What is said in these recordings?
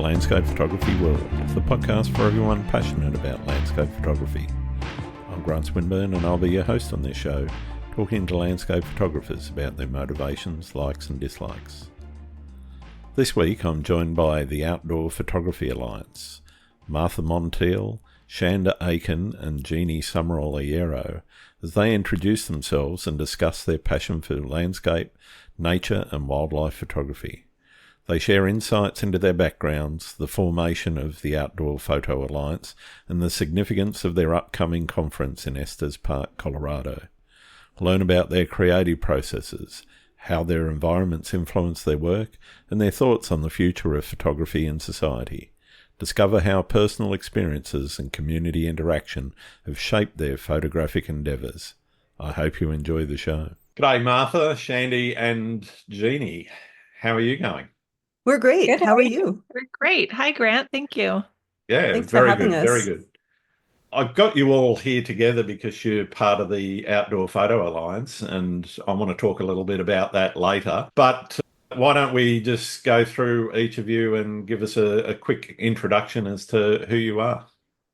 Landscape Photography World, the podcast for everyone passionate about landscape photography. I'm Grant Swinburne and I'll be your host on this show, talking to landscape photographers about their motivations, likes and dislikes. This week I'm joined by the Outdoor Photography Alliance, Martha Montiel, Shanda Akin and Jeanie Sumrall-Ajero, as they introduce themselves and discuss their passion for landscape, nature and wildlife photography. They share insights into their backgrounds, the formation of the Outdoor Photo Alliance, and the significance of their upcoming conference in Estes Park, Colorado. Learn about their creative processes, how their environments influence their work, and their thoughts on the future of photography in society. Discover how personal experiences and community interaction have shaped their photographic endeavours. I hope you enjoy the show. G'day Martha, Shandy and Jeanie. How are you going? We're great. Good. How are you? We're great. Hi, Grant. Thank you. Yeah, Thanks for very having good, us. very good. I've got you all here together because you're part of the Outdoor Photo Alliance, and I want to talk a little bit about that later. But why don't we just go through each of you and give us a quick introduction as to who you are?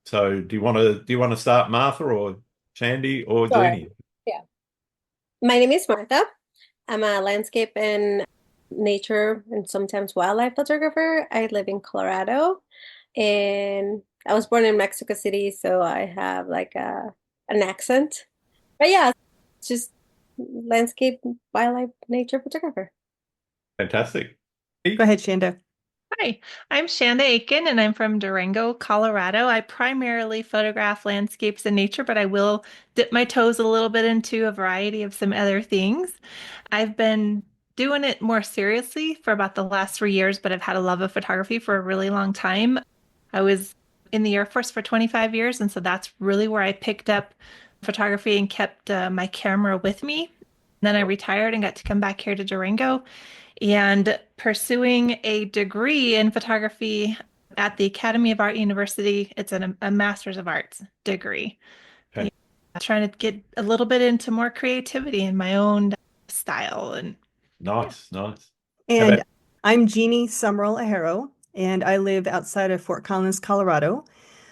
So do you want to start, Martha or Shandy or Sure. Jeanie? Yeah. My name is Martha. I'm a landscape and nature and sometimes wildlife photographer. I live in Colorado, and I was born in Mexico City, so I have like an accent. But yeah, it's just landscape, wildlife, nature photographer. Fantastic. Go ahead, Shanda. Hi, I'm Shanda Akin and I'm from Durango, Colorado. I primarily photograph landscapes and nature, but I will dip my toes a little bit into a variety of some other things. I've been doing it more seriously for about the last 3 years, but I've had a love of photography for a really long time. I was in the Air Force for 25 years, and so that's really where I picked up photography and kept my camera with me. Then I retired and got to come back here to Durango and pursuing a degree in photography at the Academy of Art University. It's a Master's of Arts degree. Okay. Trying to get a little bit into more creativity in my own style. And Nice. And I'm Jeanie Sumrall-Ajero, and I live outside of Fort Collins, Colorado.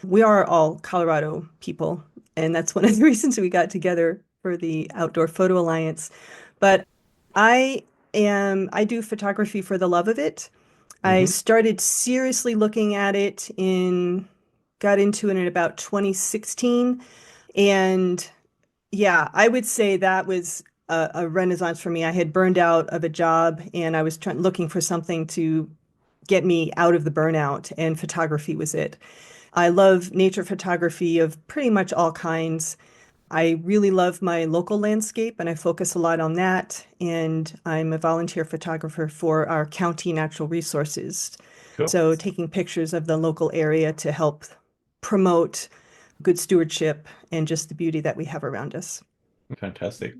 We are all Colorado people, and that's one of the reasons we got together for the Outdoor Photo Alliance. But I do photography for the love of it. I started seriously looking at it got into it in about 2016. And yeah, I would say that was a renaissance for me. I had burned out of a job and I was looking for something to get me out of the burnout, and photography was it. I love nature photography of pretty much all kinds. I really love my local landscape and I focus a lot on that. And I'm a volunteer photographer for our county natural resources. Cool. So taking pictures of the local area to help promote good stewardship and just the beauty that we have around us. Fantastic.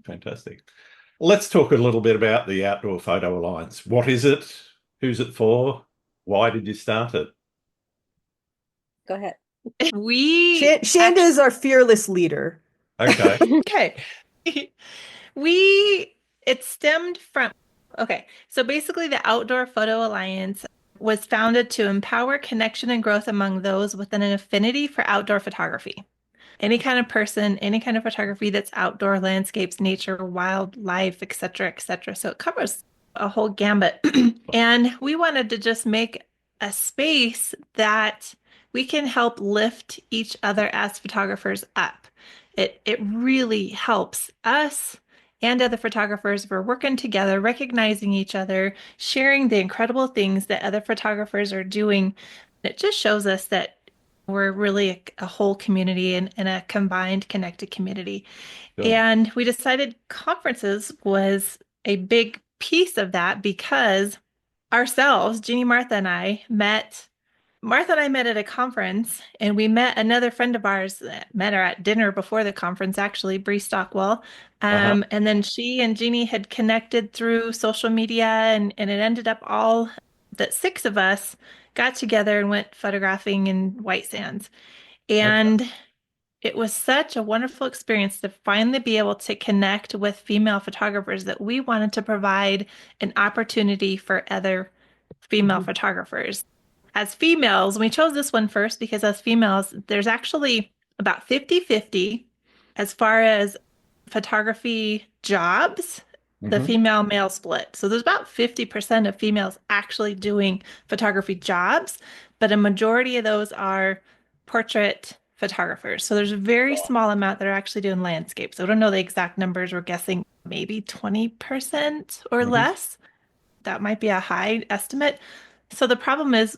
Let's talk a little bit about the Outdoor Photo Alliance. What is it? Who's it for? Why did you start it? Go ahead. Shanda is our fearless leader. Okay. okay. It stemmed from, so basically the Outdoor Photo Alliance was founded to empower connection and growth among those with an affinity for outdoor photography. Any kind of person, any kind of photography that's outdoor, landscapes, nature, wildlife, et cetera, et cetera. So it covers a whole gambit. And we wanted to just make a space that we can help lift each other as photographers up. It really helps us and other photographers. We're working together, recognizing each other, sharing the incredible things that other photographers are doing. It just shows us that we're really a whole community and a combined, connected community. Cool. And we decided conferences was a big piece of that because ourselves, Jeannie, Martha and I met at a conference, and we met another friend of ours, met her at dinner before the conference, actually, Bree Stockwell. And then she and Jeannie had connected through social media, and it ended up all that 6 of us got together and went photographing in White Sands. And it was such a wonderful experience to finally be able to connect with female photographers that we wanted to provide an opportunity for other female photographers. as females, we chose this one first because as females, there's actually about 50-50 as far as photography jobs, the female male split. So there's about 50% of females actually doing photography jobs, but a majority of those are portrait photographers. So there's a very small amount that are actually doing landscape. So I don't know the exact numbers. We're guessing maybe 20% or less. That might be a high estimate. So the problem is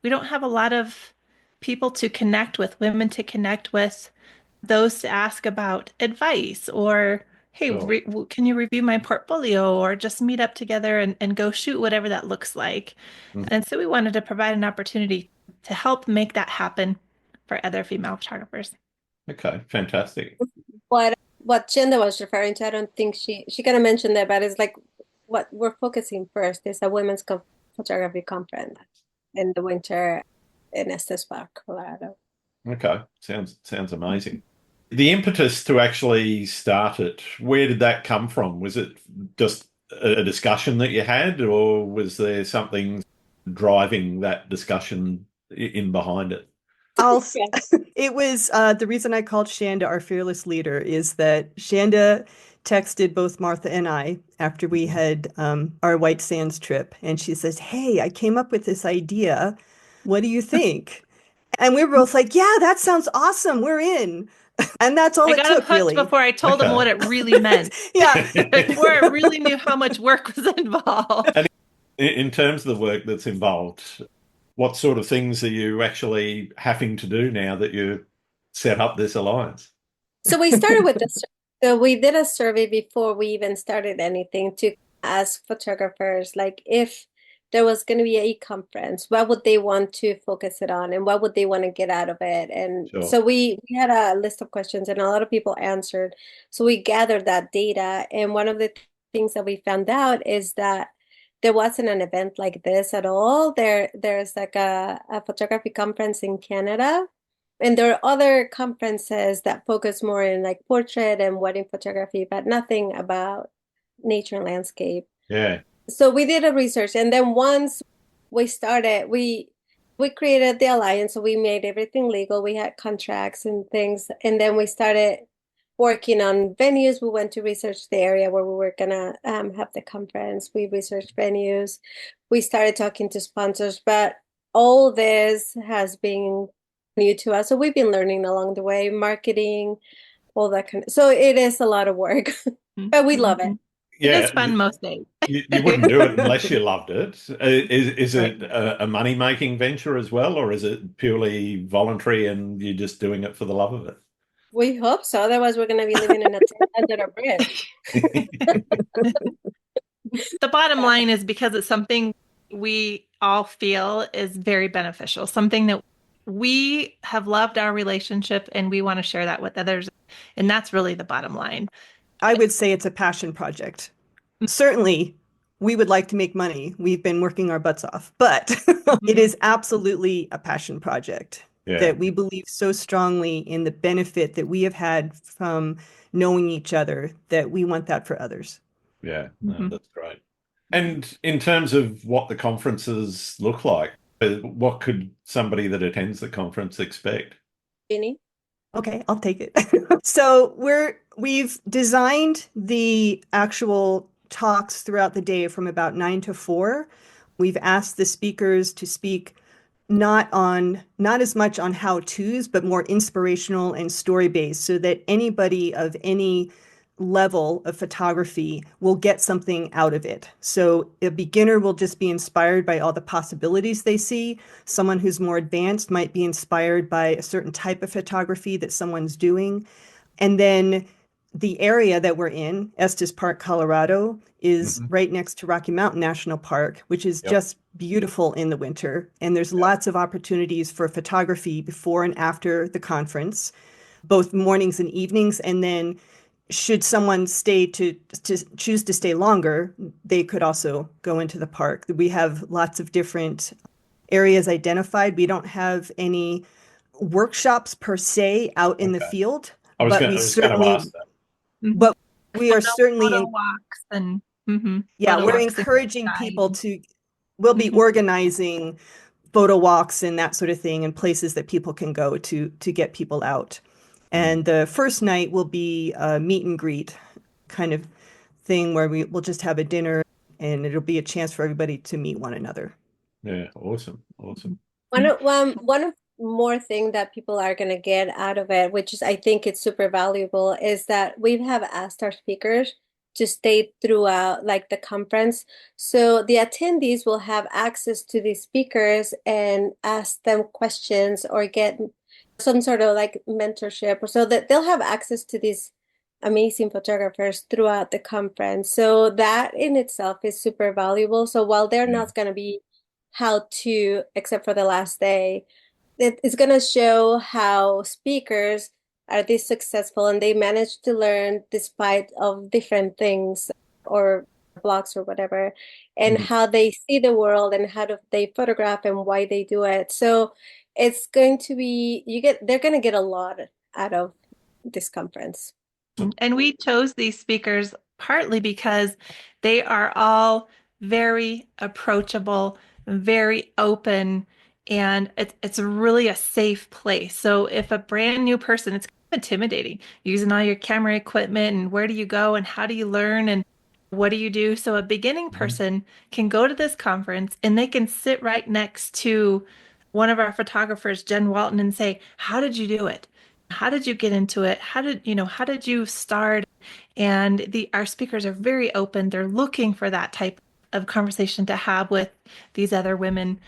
we don't have a lot of people to connect with, women to connect with, those to ask about advice or, hey, Sure. can you review my portfolio or just meet up together and go shoot, whatever that looks like. And so we wanted to provide an opportunity to help make that happen for other female photographers. Okay, fantastic. What Shanda was referring to, I don't think she kind of mentioned that, but it's like what we're focusing first is a women's photography conference in the winter in Estes Park, Colorado. Okay, sounds amazing. The impetus to actually start it, where did that come from? Was it just a discussion that you had, or was there something driving that discussion in behind it? It was the reason I called Shanda our fearless leader is that Shanda texted both Martha and I after we had our White Sands trip, and she says, "Hey, I came up with this idea. What do you think?" And we were both like, "Yeah, that sounds awesome. We're in." And that's all I it got him took, hooked really. before I told him what it really meant. Yeah. Before I really knew how much work was involved. And in terms of the work that's involved, what sort of things are you actually having to do now that you set up this alliance? So we started with this. So we did a survey before we even started anything to ask photographers, like if there was going to be a conference, what would they want to focus it on and what would they want to get out of it? And Sure. so we had a list of questions and a lot of people answered. So we gathered that data. And one of the things that we found out is that there wasn't an event like this at all. There's like a photography conference in Canada. And there are other conferences that focus more in like portrait and wedding photography, but nothing about nature and landscape. Yeah. So we did a research, and then once we started, we created the alliance. So we made everything legal. We had contracts and things, and then we started working on venues. We went to research the area where we were gonna have the conference. We researched venues. We started talking to sponsors, but all this has been new to us. So we've been learning along the way, marketing, all that kind of. So it is a lot of work, but we love it. It Yeah. is fun most days. You wouldn't do it unless you loved it. Is Right. it a money-making venture as well, or is it purely voluntary and you're just doing it for the love of it? We hope so. Otherwise, we're going to be living in a tent under a bridge. The bottom line is because it's something we all feel is very beneficial, something that we have loved our relationship and we want to share that with others. And that's really the bottom line. I would say it's a passion project. Certainly, we would like to make money. We've been working our butts off, but it is absolutely a passion project that we believe so strongly in the benefit that we have had from knowing each other that we want that for others. Yeah, no, that's great. And in terms of what the conferences look like, what could somebody that attends the conference expect? Jeanie? Okay, I'll take it. So we've designed the actual talks throughout the day from about 9 to 4. We've asked the speakers to speak not as much on how-tos, but more inspirational and story-based, so that anybody of any level of photography will get something out of it. So a beginner will just be inspired by all the possibilities they see. Someone who's more advanced might be inspired by a certain type of photography that someone's doing. And then the area that we're in, Estes Park, Colorado, is right next to Rocky Mountain National Park, which is just beautiful in the winter. And there's lots of opportunities for photography before and after the conference, both mornings and evenings. And then should someone stay to choose to stay longer, they could also go into the park. We have lots of different areas identified. We don't have any workshops per se out in the field, I was but going we to certainly, ask that. but we are certainly, Photo walks and yeah, photo we're walks and encouraging guides. people to, we'll be organizing photo walks and that sort of thing, and places that people can go to get people out. And the first night will be a meet and greet kind of thing where we'll just have a dinner, and it'll be a chance for everybody to meet one another. Yeah, awesome. One more thing that people are going to get out of it, which is I think it's super valuable, is that we have asked our speakers to stay throughout like the conference. So the attendees will have access to these speakers and ask them questions or get some sort of like mentorship, or so that they'll have access to these amazing photographers throughout the conference. So that in itself is super valuable. So while they're not going to be how to, except for the last day, it's going to show how speakers are this successful and they manage to learn despite of different things or blocks or whatever, and how they see the world and how do they photograph and why they do it. So it's going to be, they're going to get a lot out of this conference. And we chose these speakers partly because they are all very approachable, very open, and it's really a safe place. So if a brand new person, it's kind of intimidating using all your camera equipment, and where do you go and how do you learn and what do you do? So a beginning person can go to this conference and they can sit right next to one of our photographers, Jen Walton, and say, how did you do it? How did you get into it? How did you start? And our speakers are very open. They're looking for that type of conversation to have with these other women.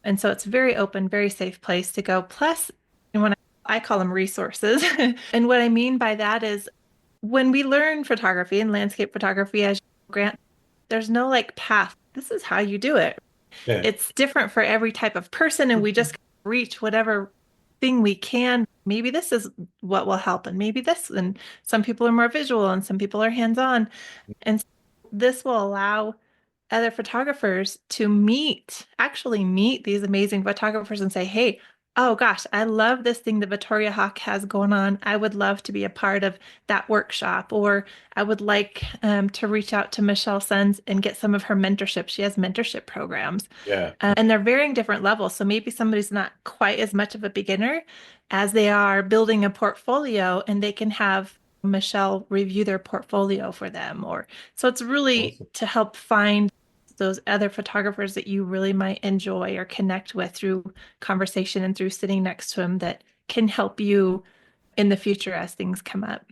And so it's very open, very safe place to go. Plus, when I call them resources. And what I mean by that is when we learn photography and landscape photography as Grant, there's no like path. This is how you do it. Yeah. It's different for every type of person, and we just reach whatever thing we can. Maybe this is what will help, and maybe this. And some people are more visual, and some people are hands-on. And so this will allow other photographers to actually meet these amazing photographers and say, hey, oh gosh, I love this thing that Victoria Hawk has going on. I would love to be a part of that workshop, or I would like to reach out to Michelle Sons and get some of her mentorship. She has mentorship programs. Yeah. And they're varying different levels. So maybe somebody's not quite as much of a beginner as they are building a portfolio, and they can have Michelle review their portfolio for them. So it's really to help find those other photographers that you really might enjoy or connect with through conversation and through sitting next to them that can help you in the future as things come up.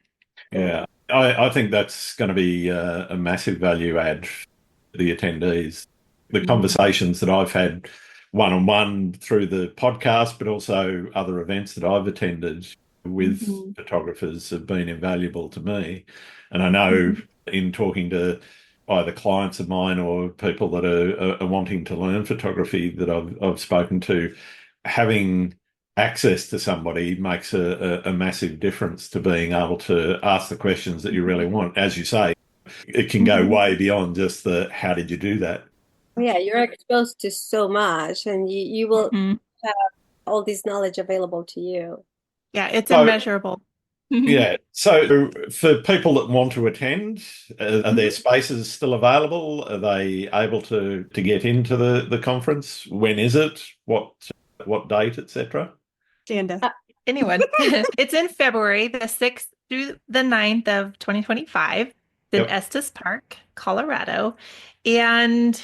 Yeah, I think that's going to be a massive value add for the attendees. The conversations that I've had one-on-one through the podcast, but also other events that I've attended with photographers have been invaluable to me. And I know in talking to either clients of mine or people that are wanting to learn photography that I've spoken to, having access to somebody makes a massive difference to being able to ask the questions that you really want. As you say, it can go way beyond just the how did you do that? Yeah, you're exposed to so much, and you will have all this knowledge available to you. Yeah, it's immeasurable. Yeah. So for people that want to attend, are their spaces still available? Are they able to get into the conference? When is it? What date, etc.? Shanda. Anyone. It's in February, the 6th through the 9th of 2025. It's in Estes Park, Colorado. And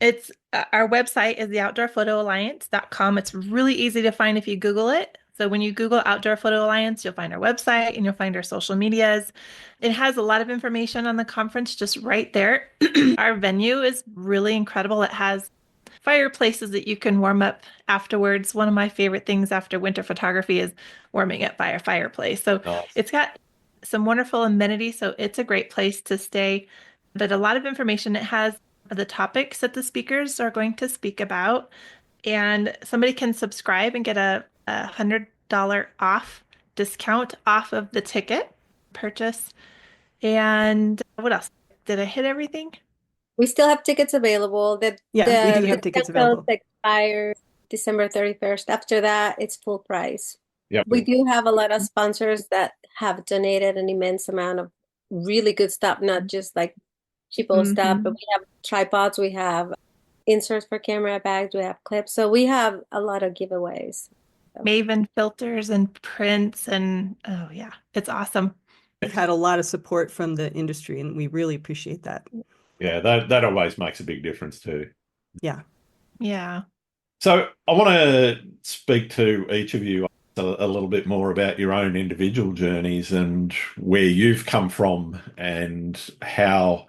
it's our website is theoutdoorphotoalliance.com. It's really easy to find if you Google it. So when you Google Outdoor Photo Alliance, you'll find our website and you'll find our social medias. It has a lot of information on the conference just right there. Our venue is really incredible. It has fireplaces that you can warm up afterwards. One of my favorite things after winter photography is warming up by a fireplace. So It's got some wonderful amenities. So it's a great place to stay. But a lot of information. It has the topics that the speakers are going to speak about. And somebody can subscribe and get a $100 off discount off of the ticket purchase. And what else? Did I hit everything? We still have tickets available. We do have tickets available. Expire December 31st. After that, it's full price. Yep. We do have a lot of sponsors that have donated an immense amount of really good stuff, not just like cheapo stuff, but we have tripods, we have inserts for camera bags, we have clips. So we have a lot of giveaways. Maven filters and prints and oh yeah, it's awesome. We've had a lot of support from the industry, and we really appreciate that. Yeah, that always makes a big difference too. Yeah. Yeah. So I want to speak to each of you a little bit more about your own individual journeys and where you've come from and how,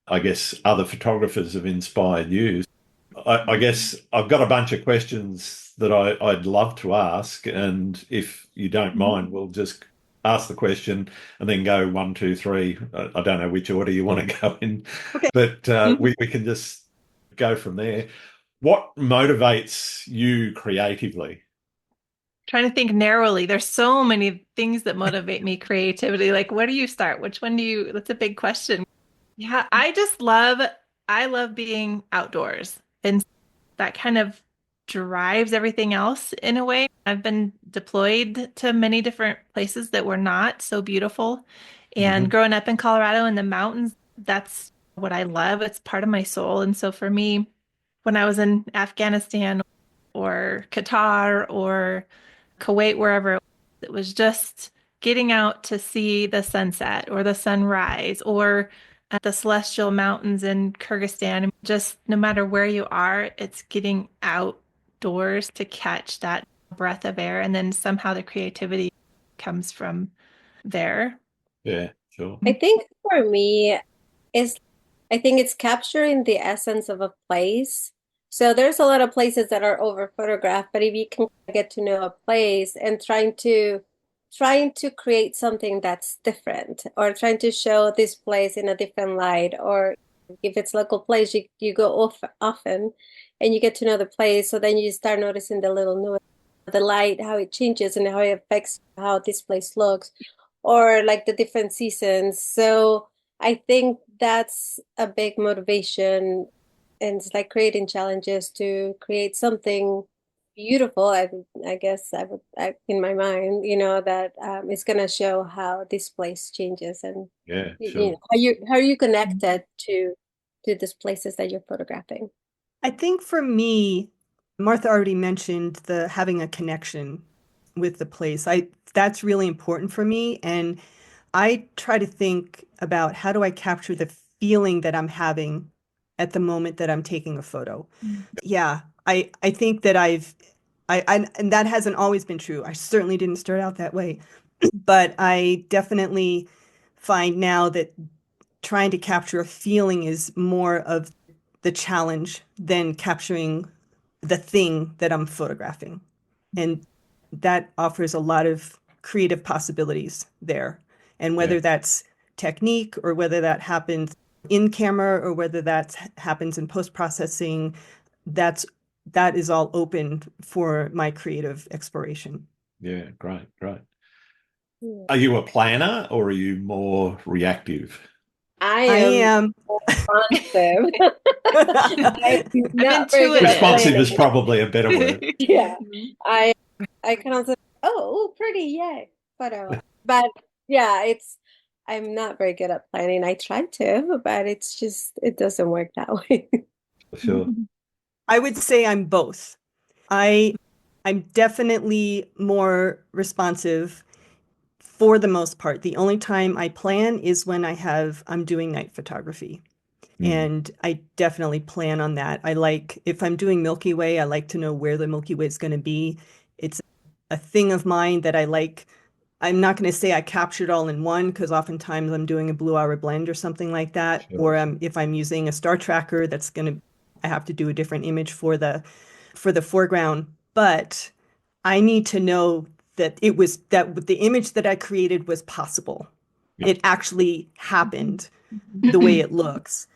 I guess, other photographers have inspired you. I guess I've got a bunch of questions that I'd love to ask, and if you don't mind, we'll just ask the question and then go one, two, three. I don't know which order you want to go in, Okay. but we can just go from there. What motivates you creatively? Trying to think narrowly. There's so many things that motivate me creativity. Like, where do you start? Which one do you, that's a big question. Yeah, I love being outdoors. And that kind of drives everything else in a way. I've been deployed to many different places that were not so beautiful. And growing up in Colorado in the mountains, that's what I love. It's part of my soul. And so for me, when I was in Afghanistan or Qatar or Kuwait, wherever it was just getting out to see the sunset or the sunrise or at the Celestial Mountains in Kyrgyzstan. Just no matter where you are, it's getting outdoors to catch that breath of air. And then somehow the creativity comes from there. Yeah, sure. I think for me, is I think it's capturing the essence of a place. So there's a lot of places that are over photographed, but if you can get to know a place and trying to create something that's different or trying to show this place in a different light, or if it's local place, you go off often and you get to know the place. So then you start noticing the little nuance, the light, how it changes and how it affects how this place looks, or like the different seasons. So I think that's a big motivation, and it's like creating challenges to create something beautiful. I guess in my mind, that is going to show how this place changes, and Yeah, you sure. know how you connected to these places that you're photographing. I think for me, Martha already mentioned the having a connection with the place. That's really important for me, and I try to think about how do I capture the feeling that I'm having at the moment that I'm taking a photo. Yeah, I think that and that hasn't always been true. I certainly didn't start out that way, but I definitely find now that trying to capture a feeling is more of the challenge than capturing the thing that I'm photographing. And that offers a lot of creative possibilities there. And whether Yeah. that's technique or whether that happens in camera or whether that happens in post-processing, that is all open for my creative exploration. Yeah, great. Yeah. Are you a planner or are you more reactive? I I am am. responsive. I'm not very good intuitive. at Responsive is planning. probably a better word. Yeah, I kind of say, oh, pretty, yay, photo. But yeah, I'm not very good at planning. I try to, but it doesn't work that way. For sure. I would say I'm both. I'm definitely more responsive for the most part. The only time I plan is when I'm doing night photography. And I definitely plan on that. If I'm doing Milky Way, I like to know where the Milky Way is going to be. It's a thing of mine that I like. I'm not going to say I captured all in one because oftentimes I'm doing a blue hour blend or something like that. Sure. Or if I'm using a star tracker, I have to do a different image for the foreground. But I need to know that the image that I created was possible. Yeah. It actually happened the way it looks.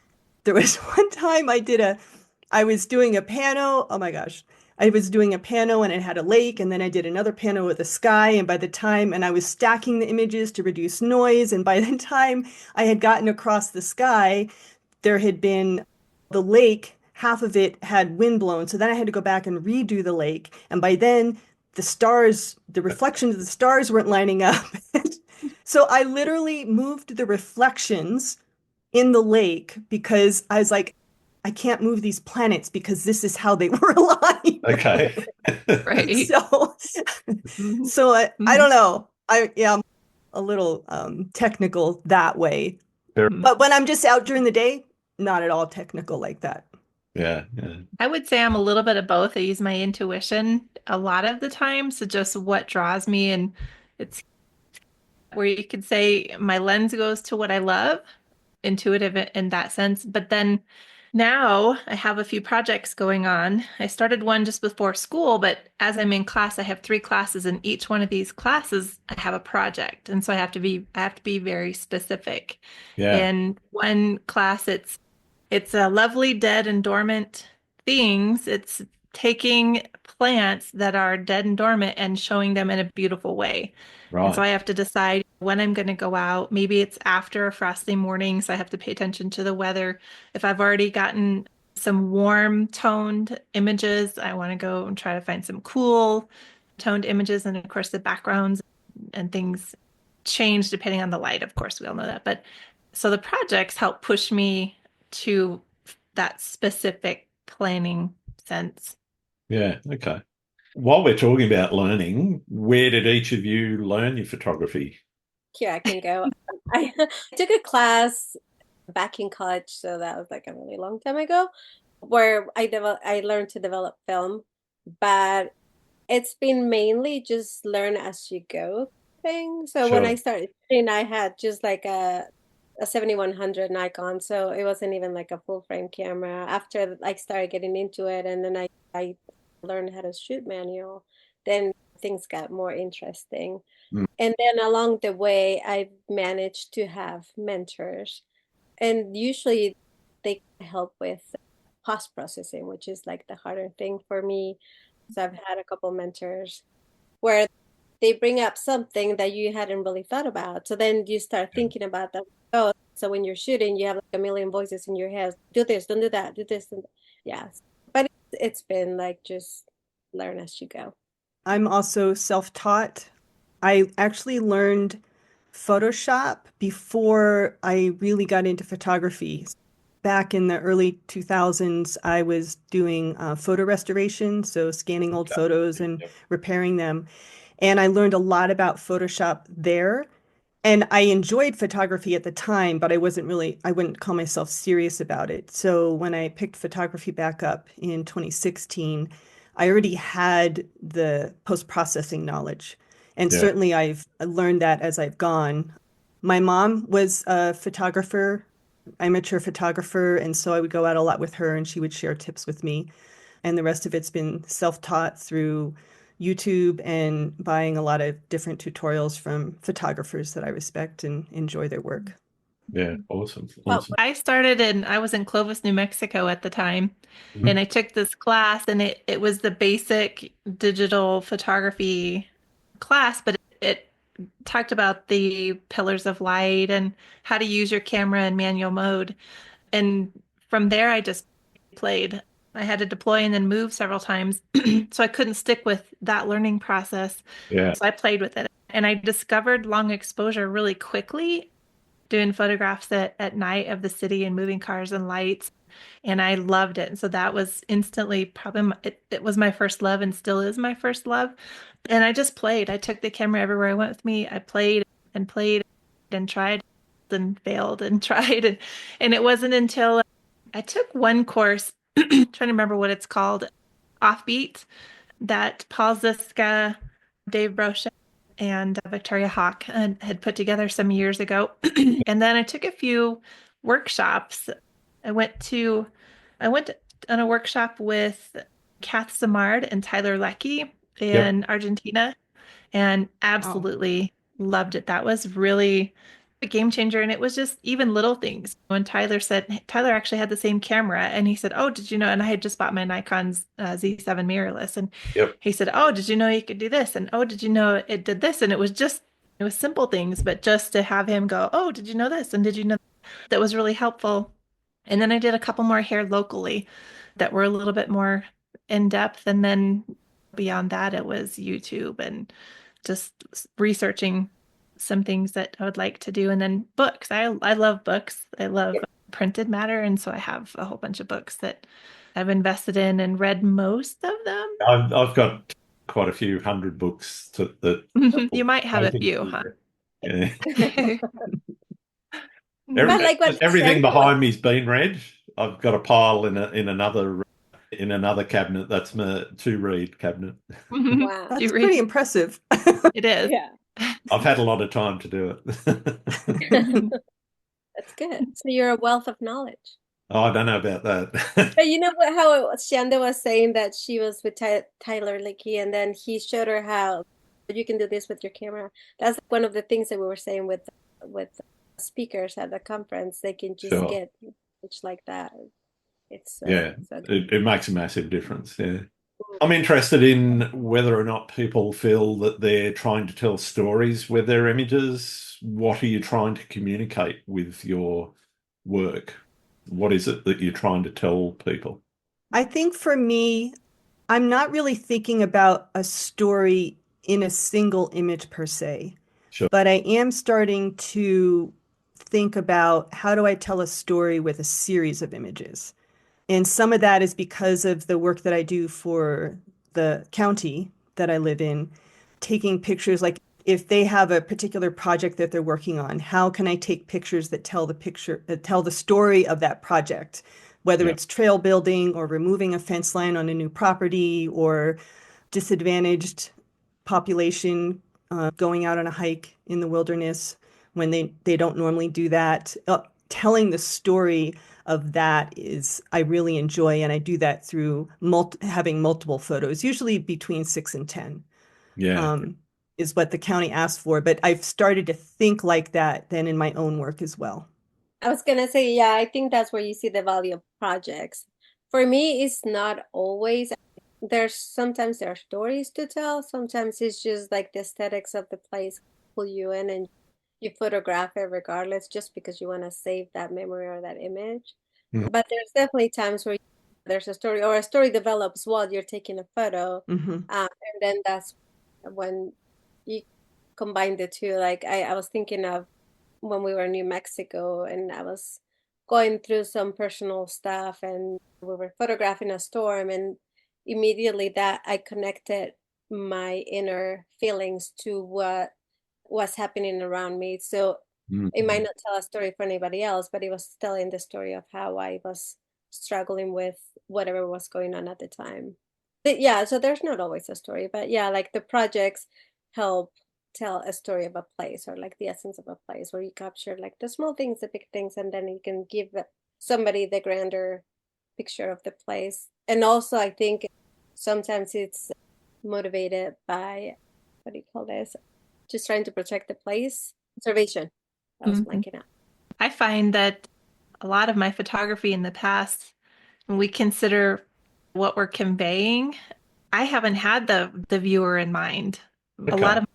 There was one time I was doing a pano. Oh my gosh. I was doing a pano and it had a lake, and then I did another pano with the sky. And I was stacking the images to reduce noise. And by the time I had gotten across the sky, there had been the lake, half of it had wind blown. So then I had to go back and redo the lake. And by then, the reflections of the stars weren't lining up. So I literally moved the reflections in the lake because I was like, I can't move these planets because this is how they were aligned. Okay. Right. So, Mhm. so I Mhm. don't know. I'm a little technical that way. Mhm. But when I'm just out during the day, not at all technical like that. Yeah, yeah. I would say I'm a little bit of both. I use my intuition a lot of the time, so just what draws me, and it's where you could say my lens goes to what I love, intuitive in that sense. But then now I have a few projects going on. I started one just before school, but as I'm in class, I have 3 classes, and each one of these classes I have a project. And so I have to be very specific. Yeah, In one class, it's a lovely dead and dormant things. It's taking plants that are dead and dormant and showing them in a beautiful way. And so right. I have to decide when I'm going to go out. Maybe it's after a frosty morning, so I have to pay attention to the weather. If I've already gotten some warm toned images, I want to go and try to find some cool toned images. And of course, the backgrounds and things change depending on the light. Of course, we all know that. But so the projects help push me to that specific planning sense. Yeah, okay. While we're talking about learning, where did each of you learn your photography? Here I can go. I took a class back in college, so that was like a really long time ago, where I learned to develop film, but it's been mainly just learn as you go thing. So when I Sure. started shooting, I had just like a 7100 Nikon, so it wasn't even like a full frame camera. After I started getting into it, and then I learned how to shoot manual, then things got more interesting. Mm, And then along the way, I've managed to have mentors, and usually they help with post processing, which is like the harder thing for me. So I've had a couple mentors where they bring up something that you hadn't really thought about. So then you start yeah, thinking about that. Oh, so when you're shooting, you have like a million voices in your head. Do this, don't do that, do this. And yeah. But it's been like just learn as you go. I'm also self-taught. I actually learned Photoshop before I really got into photography. Back in the early 2000s, I was doing photo restoration, so scanning old okay. photos and Yep. repairing them. And I learned a lot about Photoshop there. And I enjoyed photography at the time, but I wouldn't call myself serious about it. So when I picked photography back up in 2016, I already had the post-processing knowledge. And Yeah, certainly I've learned that as I've gone. My mom was a photographer, amateur photographer, and so I would go out a lot with her and she would share tips with me. And the rest of it's been self-taught through YouTube and buying a lot of different tutorials from photographers that I respect and enjoy their work. yeah. Awesome. Well, Awesome. I was in Clovis, New Mexico at the time, Mhm. and I took this class, and it was the basic digital photography class, but it talked about the pillars of light and how to use your camera in manual mode. And from there, I just played. I had to deploy and then move several times, so I couldn't stick with that learning process. Yeah, So I played with it, and I discovered long exposure really quickly doing photographs at night of the city and moving cars and lights. And I loved it. And so that was instantly probably it was my first love and still is my first love. And I just played. I took the camera everywhere I went with me. I played and tried and failed and tried. And it wasn't until I took one course, trying to remember what it's called, Offbeat, that Paul Ziska, Dave Brocha, and Victoria Hawk had put together some years ago. And then I took a few workshops. I went to I went on a workshop with Kath Samard and Tyler Leckie yep, in Argentina and Wow. absolutely loved it. That was really a game changer. And it was just even little things. When Tyler actually had the same camera and he said, "Oh, did you know?" And I had just bought my Nikon's Z7 mirrorless. And yep. he said, "Oh, did you know you could do this?" And "Oh, did you know it did this?" And it was simple things, but just to have him go, "Oh, did you know this?" And did you know that was really helpful. And then I did a couple more here locally that were a little bit more in depth. And then beyond that, it was YouTube and just researching some things that I would like to do. And then books. I love books. I love printed matter. And so I have a whole bunch of books that I've invested in and read most of them. I've got quite a few hundred books that You might have a few, huh? Yeah. But like what Everything Shanda behind me's been read. I've got a pile in another cabinet. That's my to read cabinet. Wow. That's pretty impressive. It is. Yeah. I've had a lot of time to do it. That's good. So you're a wealth of knowledge. Oh, I don't know about that. But you know what, how Shanda was saying that she was with Tyler Lickey, and then he showed her how you can do this with your camera. That's one of the things that we were saying with speakers at the conference. They can just Sure. get it's like that. It's Yeah, so it makes a massive difference. Yeah. I'm interested in whether or not people feel that they're trying to tell stories with their images. What are you trying to communicate with your work? What is it that you're trying to tell people? I think for me, I'm not really thinking about a story in a single image per se, Sure. but I am starting to think about how do I tell a story with a series of images. And some of that is because of the work that I do for the county that I live in, taking pictures like if they have a particular project that they're working on, how can I take pictures that tell tell the story of that project, whether it's trail building or removing a fence line on a new property or disadvantaged population going out on a hike in the wilderness when they don't normally do that. Telling the story of that is I really enjoy, and I do that through having multiple photos, usually between 6 and 10. Yeah. Is what the county asked for, but I've started to think like that then in my own work as well. I was gonna say, yeah, I think that's where you see the value of projects. For me, it's not always. Sometimes there are stories to tell. Sometimes it's just like the aesthetics of the place pull you in and you photograph it regardless, just because you want to save that memory or that image. Mm. But there's definitely times where there's a story or a story develops while you're taking a photo. Mm-hmm. And then that's when you combine the two. Like I was thinking of when we were in New Mexico and I was going through some personal stuff and we were photographing a storm, and immediately that I connected my inner feelings to what was happening around me. So it might not tell a story for anybody else, but it was telling the story of how I was struggling with whatever was going on at the time. But yeah, so there's not always a story, but yeah, like the projects help tell a story of a place or like the essence of a place where you capture like the small things, the big things, and then you can give somebody the grander picture of the place. And also, I think sometimes it's motivated by, what do you call this? Just trying to protect the place. Conservation. I was blanking out. I find that a lot of my photography in the past, when we consider what we're conveying, I haven't had the viewer in mind. A lot of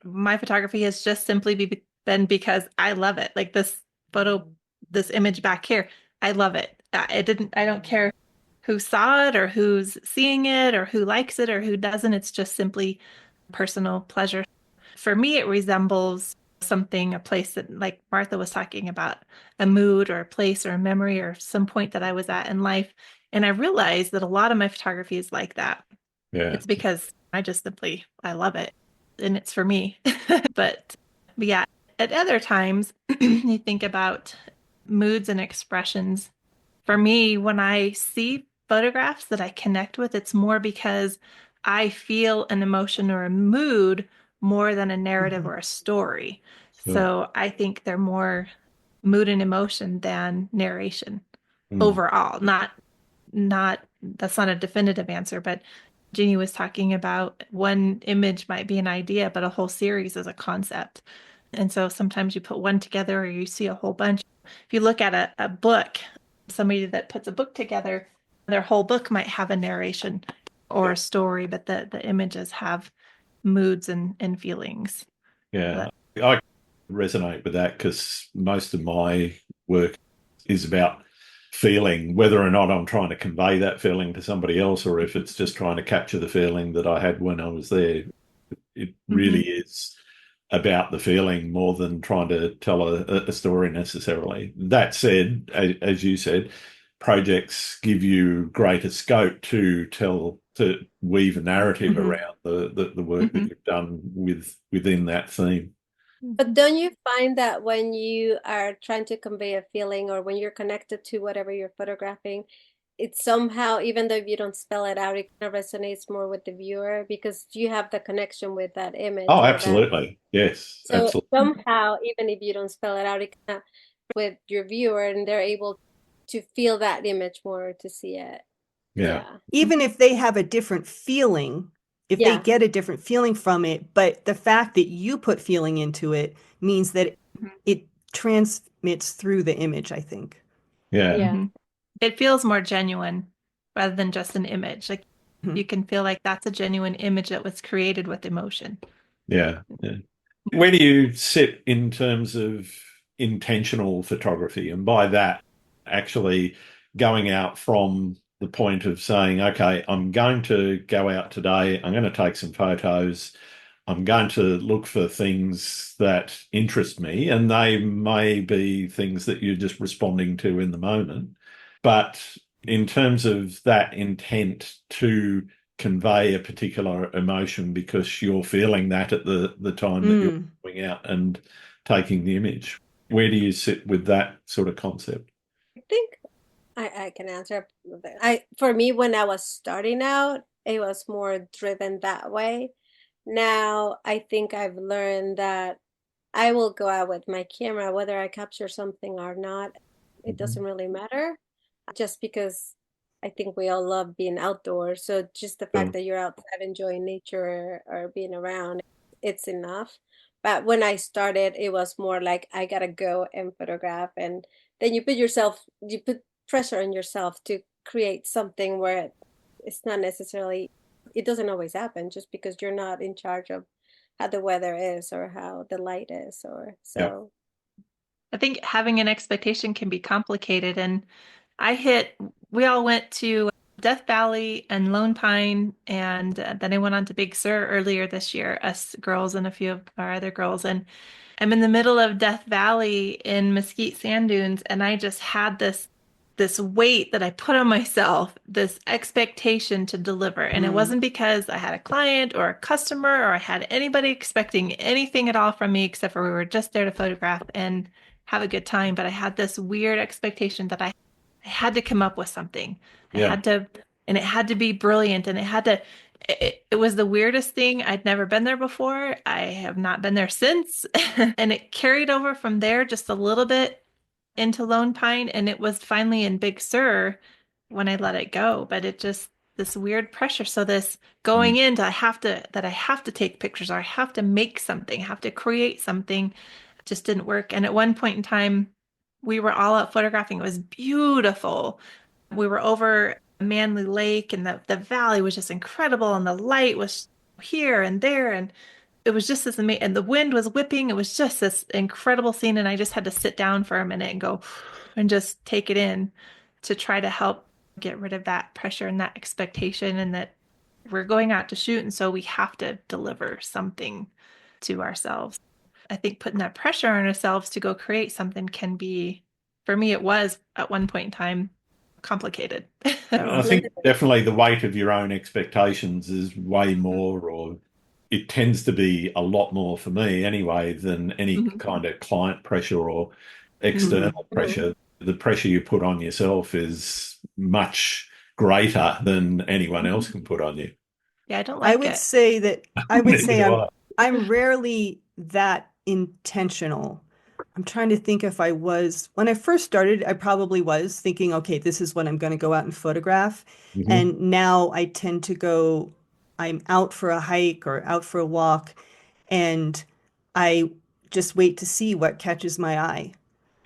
my photography has just simply been because I love it. Like this photo, this image back here, I love it. I don't care who saw it or who's seeing it or who likes it or who doesn't. It's just simply personal pleasure. For me, it resembles something, a place that, like Martha was talking about, a mood or a place or a memory or some point that I was at in life. And I realized that a lot of my photography is like that. Yeah. It's because I love it and it's for me. But yeah, at other times, you think about moods and expressions. For me, when I see photographs that I connect with, it's more because I feel an emotion or a mood more than a narrative or a story. Sure. So I think they're more mood and emotion than narration overall. That's not a definitive answer, but Jeanie was talking about one image might be an idea, but a whole series is a concept. And so sometimes you put one together or you see a whole bunch. If you look at a book, somebody that puts a book together, their whole book might have a narration or a story, but the images have moods and feelings. Yeah, I resonate with that because most of my work is about feeling, whether or not I'm trying to convey that feeling to somebody else or if it's just trying to capture the feeling that I had when I was there. It really is about the feeling more than trying to tell a story necessarily. That said, as you said, projects give you greater scope to weave a narrative Mhm. around the work that you've done within that theme. But don't you find that when you are trying to convey a feeling or when you're connected to whatever you're photographing, it somehow, even though you don't spell it out, it kind of resonates more with the viewer because you have the connection with that image Oh, or that. absolutely. Yes, So absolutely. somehow, even if you don't spell it out, it kind of with your viewer and they're able to feel that image more to see it. Yeah. Yeah. Even if they have a different feeling, if they Yeah. get a different feeling from it, but the fact that you put feeling into it means that it transmits through the image, I think. Yeah. Yeah. Mhm. It feels more genuine rather than just an image. Like Mhm. you can feel like that's a genuine image that was created with emotion. Yeah. Yeah. Where do you sit in terms of intentional photography? And by that, actually going out from the point of saying, okay, I'm going to go out today, I'm going to take some photos, I'm going to look for things that interest me, and they may be things that you're just responding to in the moment. But in terms of that intent to convey a particular emotion because you're feeling that at the time that you're Mm. going out and taking the image. Where do you sit with that sort of concept? I think I can answer. For me, when I was starting out, it was more driven that way. Now, I think I've learned that I will go out with my camera, whether I capture something or not. It doesn't Mhm. really matter, just because I think we all love being outdoors. So just the fact Sure. that you're outside enjoying nature or being around, it's enough. But when I started, it was more like I gotta go and photograph, and then you put pressure on yourself to create something where it's not necessarily, it doesn't always happen just because you're not in charge of how the weather is or how the light is or Yeah. so. I think having an expectation can be complicated. And we all went to Death Valley and Lone Pine, and then I went on to Big Sur earlier this year, us girls and a few of our other girls. And I'm in the middle of Death Valley in Mesquite Sand Dunes, and I just had this weight that I put on myself, this expectation to deliver. And it Mm. wasn't because I had a client or a customer or I had anybody expecting anything at all from me, except for we were just there to photograph and have a good time. But I had this weird expectation that I had to come up with something. I Yeah. had to, and it had to be brilliant, and it was the weirdest thing. I'd never been there before. I have not been there since. And it carried over from there just a little bit into Lone Pine, and it was finally in Big Sur when I let it go. But it just this weird pressure. So this Mm. going into I have to take pictures or I have to make something, have to create something just didn't work. And at one point in time, we were all out photographing. It was beautiful. We were over Manly Lake and the valley was just incredible and the light was here and there and it was just this amazing and the wind was whipping. It was just this incredible scene and I just had to sit down for a minute and go and just take it in to try to help get rid of that pressure and that expectation and that we're going out to shoot and so we have to deliver something to ourselves. I think putting that pressure on ourselves to go create something can be, for me, it was at one point in time complicated. I So, think definitely the weight of your own expectations is way more, or it tends to be a lot more for me anyway, than any Mhm. kind of client pressure or mhm. external Mhm. pressure. The pressure you put on yourself is much greater than anyone else can put on you. Yeah, I don't I like would it. say that I would Neither say do I. I'm rarely that intentional. I'm trying to think if I was when I first started, I probably was thinking, okay, this is what I'm going to go out and photograph. Hmm. And now I tend to go, I'm out for a hike or out for a walk, and I just wait to see what catches my eye,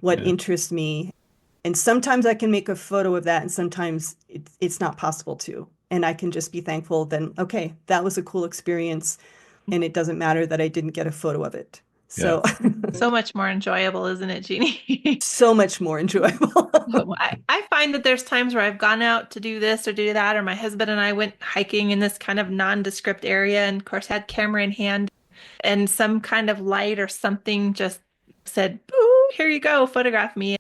what Yeah. interests me. And sometimes I can make a photo of that, and sometimes it's not possible to. And I can just be thankful then, okay, that was a cool experience, and it doesn't matter that I didn't get a photo of it. Yeah. So So much more enjoyable, isn't it, Jeanie? so much more enjoyable. I find that there's times where I've gone out to do this or do that, or my husband and I went hiking in this kind of nondescript area and, of course, had camera in hand. and some kind of light or something just said, "Boo, here you go, photograph me."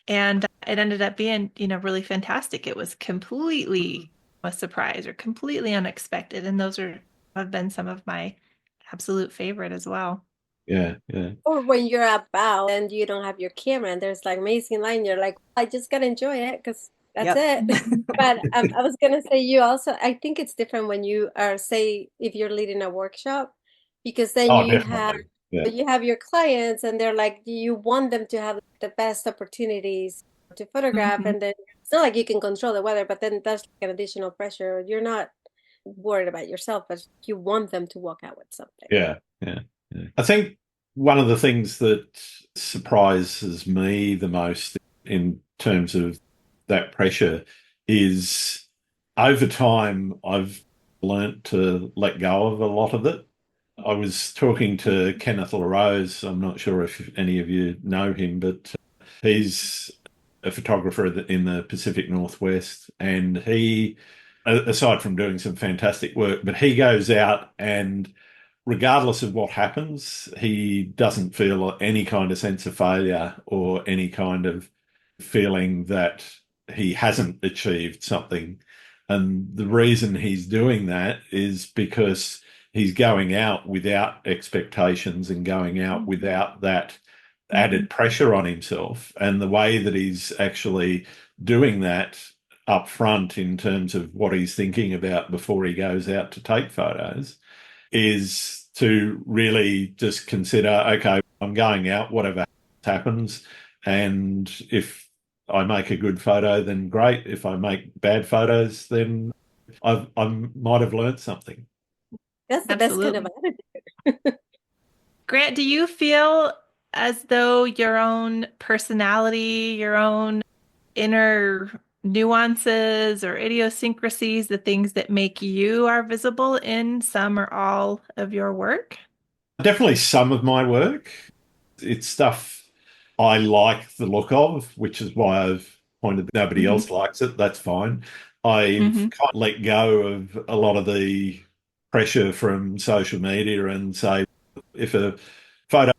And it ended up being, really fantastic. It was completely a surprise or completely unexpected. And those have been some of my absolute favorite as well. Yeah, yeah. Or when you're about and you don't have your camera and there's like amazing line, you're like, I just gotta enjoy it because that's Yep. it. But I was gonna say you also, I think it's different when you are, say, if you're leading a workshop, because then Oh, definitely. Yeah. you have your clients and they're like, you want them to have the best opportunities to photograph, Mhm. and then it's not like you can control the weather, but then that's like an additional pressure. You're not worried about yourself, but you want them to walk out with something. Yeah, yeah, yeah. I think one of the things that surprises me the most in terms of that pressure is over time, I've learnt to let go of a lot of it. I was talking to Kenneth LaRose. I'm not sure if any of you know him, but he's a photographer in the Pacific Northwest, and he, aside from doing some fantastic work, but he goes out and regardless of what happens, he doesn't feel any kind of sense of failure or any kind of feeling that he hasn't achieved something. And the reason he's doing that is because he's going out without expectations and going out without that added pressure on himself. And the way that he's actually doing that up front in terms of what he's thinking about before he goes out to take photos is to really just consider, okay, I'm going out, whatever happens. And if I make a good photo, then great. If I make bad photos, then I might have learned something. That's the best kind of Absolutely. attitude. Grant, do you feel as though your own personality, your own inner nuances or idiosyncrasies, the things that make you, are visible in some or all of your work? Definitely some of my work. It's stuff I like the look of, which is why I've pointed that nobody else likes it. That's fine. I've Mm-hmm. kind of let go of a lot of the pressure from social media and say, if a photo,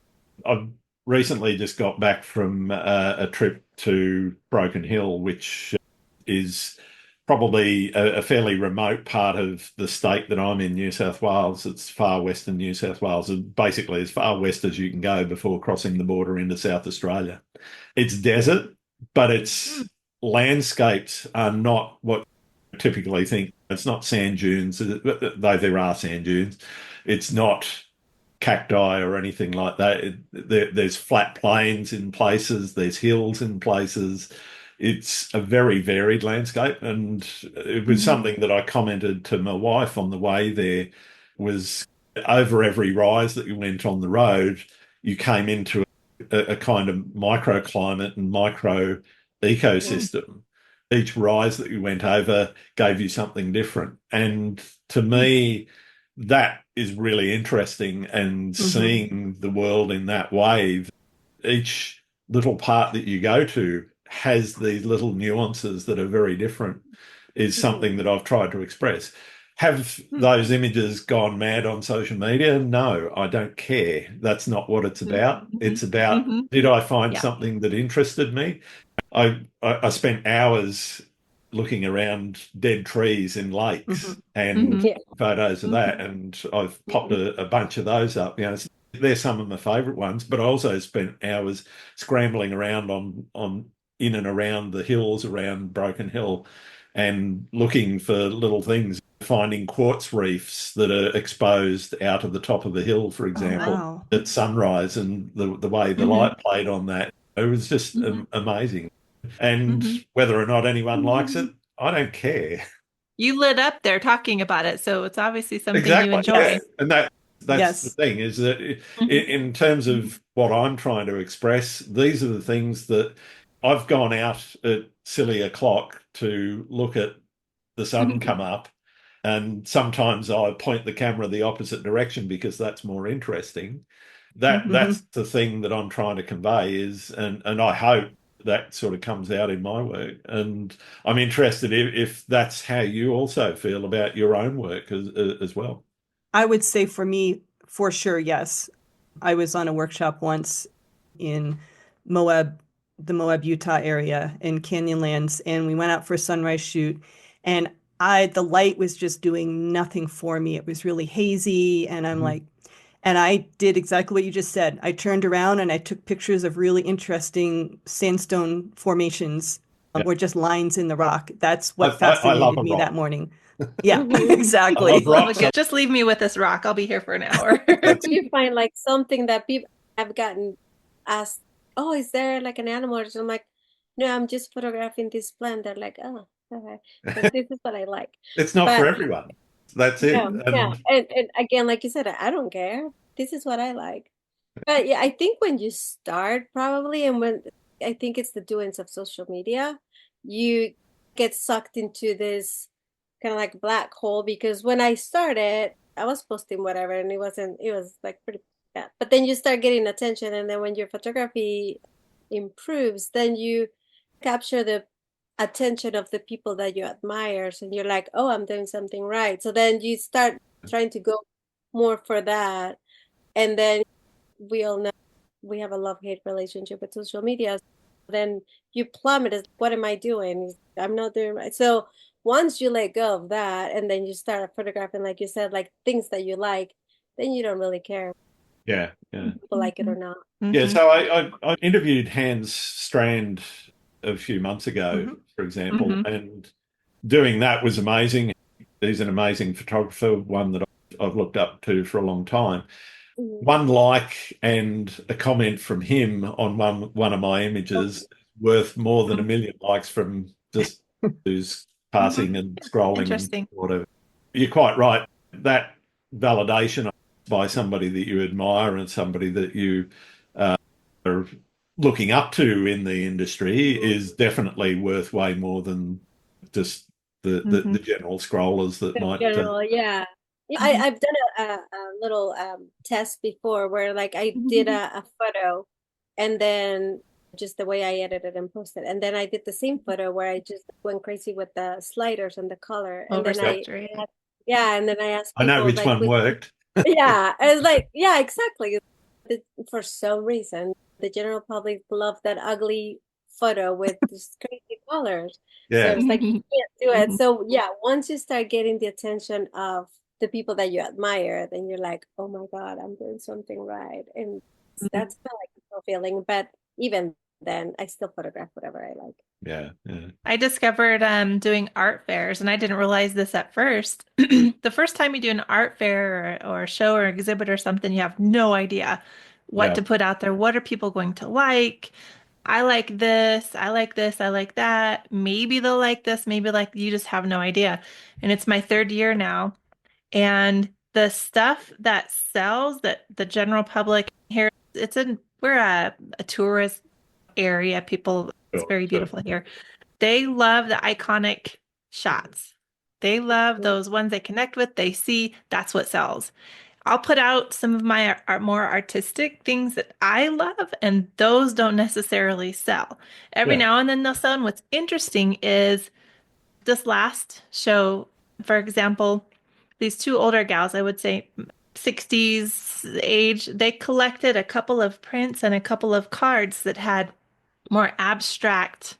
I've recently just got back from a trip to Broken Hill, which is probably a fairly remote part of the state that I'm in, New South Wales. It's far western New South Wales, and basically as far west as you can go before crossing the border into South Australia. It's desert, but its landscapes are not what you typically think. It's not sand dunes, though there are sand dunes. It's not cacti or anything like that. There's flat plains in places, there's hills in places. It's a very varied landscape, and it was something that I commented to my wife on the way there was over every rise that you went on the road, you came into a kind of microclimate and micro ecosystem. Each rise that you went over gave you something different. And to me, that is really interesting, and seeing the world in that way. Each little part that you go to has these little nuances that are very different, is something that I've tried to express. Have those images gone mad on social media? No, I don't care. That's not what it's about. It's about, did I find Yeah. something that interested me? I spent hours looking around dead trees in lakes and photos of that, and I've popped a bunch of those up. They're some of my favourite ones, but I also spent hours scrambling around on in and around the hills around Broken Hill and looking for little things, finding quartz reefs that are exposed out of the top of the hill, for example, Wow. at sunrise, and the way the light played on that. It was just amazing. And whether or not anyone likes it, I don't care. You lit up there talking about it, so it's obviously something you Exactly. enjoy. And that's the Yes. thing, is that in terms of what I'm trying to express, these are the things that I've gone out at silly o'clock to look at the sun come up. And sometimes I point the camera the opposite direction because that's more interesting. That's the thing that I'm trying to convey is, and I hope that sort of comes out in my work. And I'm interested if that's how you also feel about your own work as well. I would say for me, for sure, yes. I was on a workshop once in Moab, the Moab, Utah area in Canyonlands, and we went out for a sunrise shoot. And the light was just doing nothing for me. It was really hazy, and I'm like, and I did exactly what you just said. I turned around and I took pictures of really interesting sandstone formations, or just lines in the rock. That's what I love fascinated a me rock. that morning. Yeah, Mhm. I exactly. love rocks. Just leave me with this rock. I'll be here for an hour. You find like something that people have gotten asked, oh, is there like an animal? Or something? I'm like, no, I'm just photographing this plant. They're like, oh, okay. But this is what I like. It's not for But everyone. That's it. yeah, yeah. And again, like you said, I don't care. This is what I like. But yeah, I think when you start probably, and when I think it's the doings of social media, you get sucked into this kind of like black hole, because when I started, I was posting whatever and it was like pretty bad. But then you start getting attention, and then when your photography improves, then you capture the attention of the people that you admire. So you're like, oh, I'm doing something right. So then you start trying to go more for that. And then we all know we have a love-hate relationship with social media. Then you plummet as, what am I doing? I'm not doing right. So once you let go of that, and then you start photographing, like you said, like things that you like, then you don't really care Yeah. if people like it or not. Yeah, so I interviewed Hans Strand a few months ago, for example, and doing that was amazing. He's an amazing photographer, one that I've looked up to for a long time. Mhm. One like and a comment from him on one of my images is worth more than a million likes from just who's passing and scrolling and Interesting. whatever. You're quite right. That validation by somebody that you admire and somebody that you are looking up to in the industry is definitely worth way more than just the general scrollers that In might. general, yeah. Yeah, I've done a little test before where like I did a photo, and then just the way I edited and posted. And then I did the same photo where I just went crazy with the sliders and the color. And then Oversaturated. yeah, and then I asked I know people which like, one worked. yeah, it's like, yeah, exactly. For some reason, the general public love that ugly photo with this crazy colors. So Yeah. it's like you can't do it. So yeah, once you start getting the attention of the people that you admire, then you're like, oh my God, I'm doing something right. And that's kind of like a feeling. But even then, I still photograph whatever I like. Yeah. Yeah. I discovered doing art fairs, and I didn't realize this at first. The first time you do an art fair or a show or exhibit or something, you have no idea what to put out there. What are people going to like? I like this. I like this. I like that. Maybe they'll like this. Maybe like you just have no idea. And it's my third year now. And the stuff that sells that the general public here, we're a tourist area. People, it's very Sure. beautiful here. They love the iconic shots. They love those ones they connect with, they see, that's what sells. I'll put out some of my more artistic things that I love, and those don't necessarily sell. Every Yeah. now and then they'll sell. And what's interesting is this last show, for example, these two older gals, I would say 60s age, they collected a couple of prints and a couple of cards that had more abstract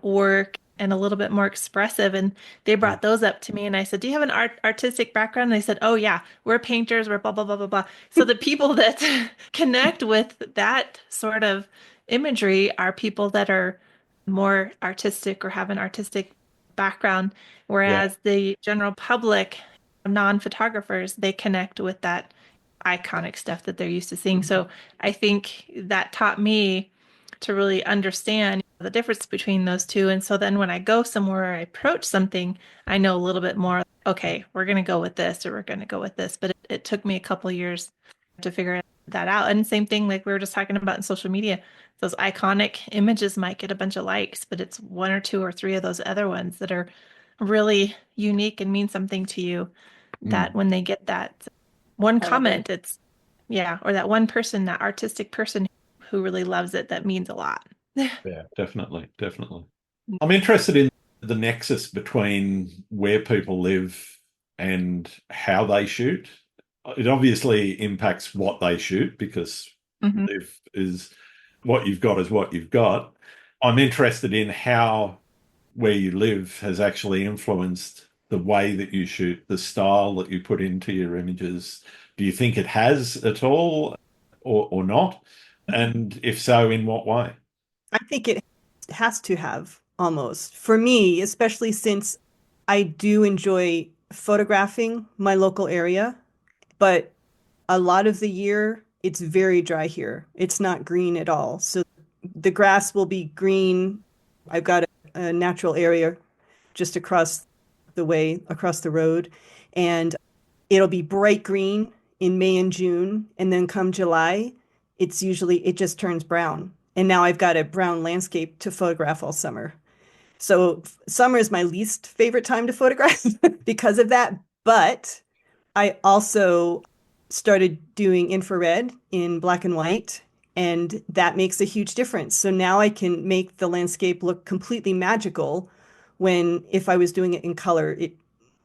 work and a little bit more expressive. And they brought those up to me, and I said, do you have an artistic background? And they said, oh yeah, we're painters, we're blah, blah, blah, blah, blah. So the people that connect with that sort of imagery are people that are more artistic or have an artistic background, Yeah. whereas the general public, non-photographers, they connect with that iconic stuff that they're used to seeing. So I think that taught me to really understand the difference between those two. And so then when I go somewhere or I approach something, I know a little bit more, okay, we're going to go with this or we're going to go with this. But it took me a couple years to figure that out. And same thing, like we were just talking about in social media, those iconic images might get a bunch of likes, but it's one or two or three of those other ones that are really unique and mean something to you, that when they get that one comment, it's, yeah, or that one person, that artistic person who really loves it, that means a lot. Yeah, definitely. Definitely. I'm interested in the nexus between where people live and how they shoot. it obviously impacts what they shoot because Mhm. what you've got is what you've got. I'm interested in how where you live has actually influenced the way that you shoot, the style that you put into your images. Do you think it has at all or not? And if so, in what way? I think it has to have almost for me, especially since I do enjoy photographing my local area, but a lot of the year it's very dry here. It's not green at all. So the grass will be green. I've got a natural area just across the way, across the road, and it'll be bright green in May and June, and then come July, it just turns brown. And now I've got a brown landscape to photograph all summer. So summer is my least favorite time to photograph because of that. But I also started doing infrared in black and white, and that makes a huge difference. So now I can make the landscape look completely magical when if I was doing it in color,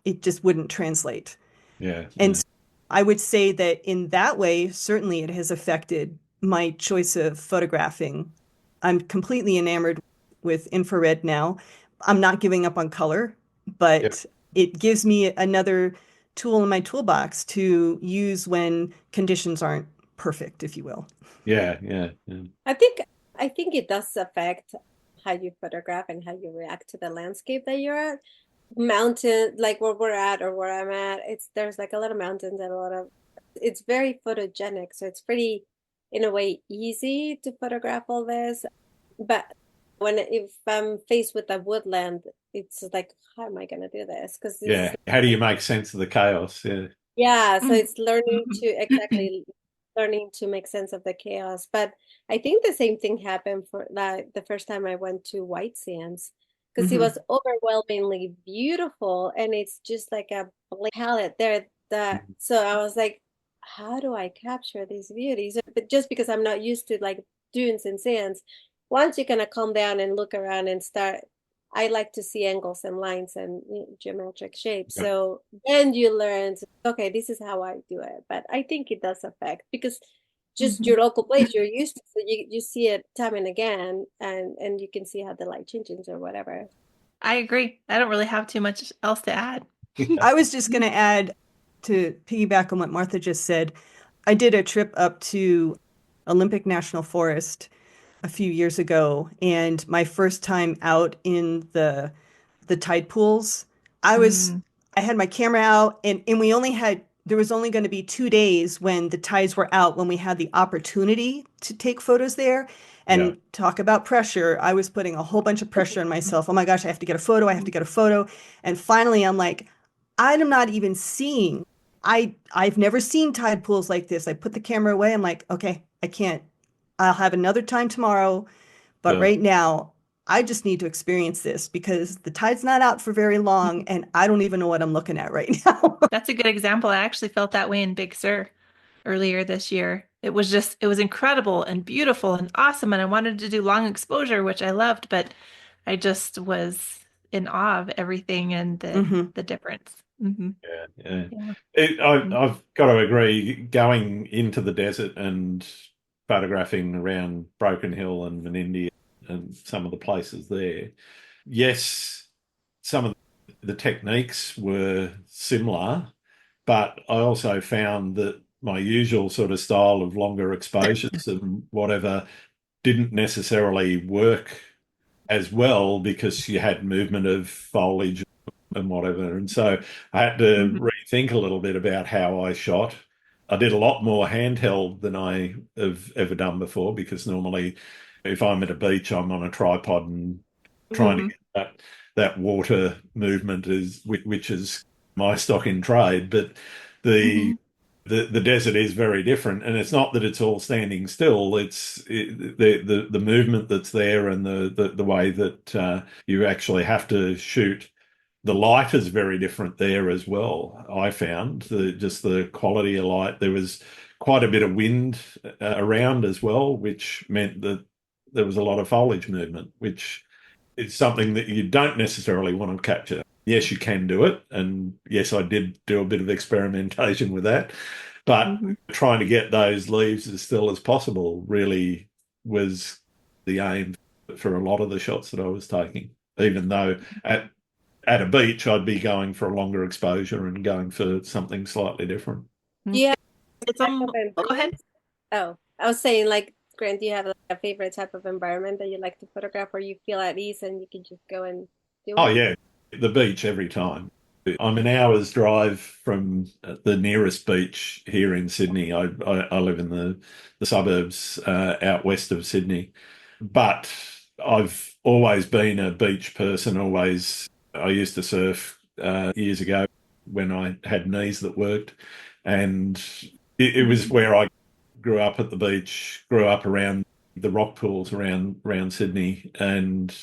it just wouldn't translate. Yeah, And yeah, so I would say that in that way, certainly it has affected my choice of photographing. I'm completely enamored with infrared now. I'm not giving up on color, yep, but it gives me another tool in my toolbox to use when conditions aren't perfect, if you will. yeah, yeah, yeah. I think I think it does affect how you photograph and how you react to the landscape that you're at. Mountain, like where we're at or where I'm at, there's like a lot of mountains and a lot of it's very photogenic, so it's pretty in a way easy to photograph all this. But if I'm faced with a woodland, it's like, how am I gonna do this? Because this Yeah. How do you make sense of the chaos? Yeah, yeah, so Mhm. it's learning to make sense of the chaos. But I think the same thing happened for like the first time I went to White Sands because it Hmm. was overwhelmingly beautiful and it's just like a blank palette there that Mhm. so I was like, how do I capture these beauties? But just because I'm not used to like dunes and sands, once you kind of calm down and look around and start I like to see angles and lines and geometric shapes. Yep. So then you learn, okay, this is how I do it. But I think it does affect because just Mhm. your local place you're used to, so you see it time and again, and you can see how the light changes or whatever. I agree. I don't really have too much else to add. I was just going to add to piggyback on what Martha just said. I did a trip up to Olympic National Forest a few years ago, and my first time out in the tide pools, I was Mm, I had my camera out, and we only had there was only going to be 2 days when the tides were out when we had the opportunity to take photos there. Yeah, And talk about pressure. I was putting a whole bunch of pressure on myself. Oh my gosh, I have to get a photo. I have to get a photo. And finally, I'm like, I'm not even seeing. I've never seen tide pools like this. I put the camera away. I'm like, okay, I can't. I'll have another time tomorrow. But yeah. right now, I just need to experience this because the tide's not out for very long and I don't even know what I'm looking at right now. that's a good example. I actually felt that way in Big Sur earlier this year. It was incredible and beautiful and awesome. And I wanted to do long exposure, which I loved, but I just was in awe of everything and Hmm. the difference. Hmm. Yeah, yeah. Yeah. I've got to agree, going into the desert and photographing around Broken Hill and Menindee and some of the places there, yes, some of the techniques were similar, but I also found that my usual sort of style of longer exposures and whatever didn't necessarily work as well because you had movement of foliage and whatever. And so I had to Hmm. rethink a little bit about how I shot. I did a lot more handheld than I have ever done before because normally if I'm at a beach, I'm on a tripod and trying to Hmm. get that water movement is which is my stock in trade. But the Hmm. the desert is very different, and it's not that it's all standing still. The movement that's there and the way that you actually have to shoot. The light is very different there as well. I found just the quality of light. There was quite a bit of wind around as well, which meant that there was a lot of foliage movement, which is something that you don't necessarily want to capture. Yes, you can do it, and yes, I did do a bit of experimentation with that. But trying to get those leaves as still as possible really was the aim for a lot of the shots that I was taking, even though at a beach, I'd be going for a longer exposure and going for something slightly different. Do you have It's a type of go ahead. environment? Oh, I was saying, like, Grant, do you have like a favorite type of environment that you like to photograph where you feel at ease and you can just go and do Oh, it? yeah, the beach every time. I'm an hour's drive from the nearest beach here in Sydney. I live in the suburbs out west of Sydney, but I've always been a beach person. I used to surf years ago when I had knees that worked, and it was where I grew up at the beach, grew up around the rock pools around Sydney, and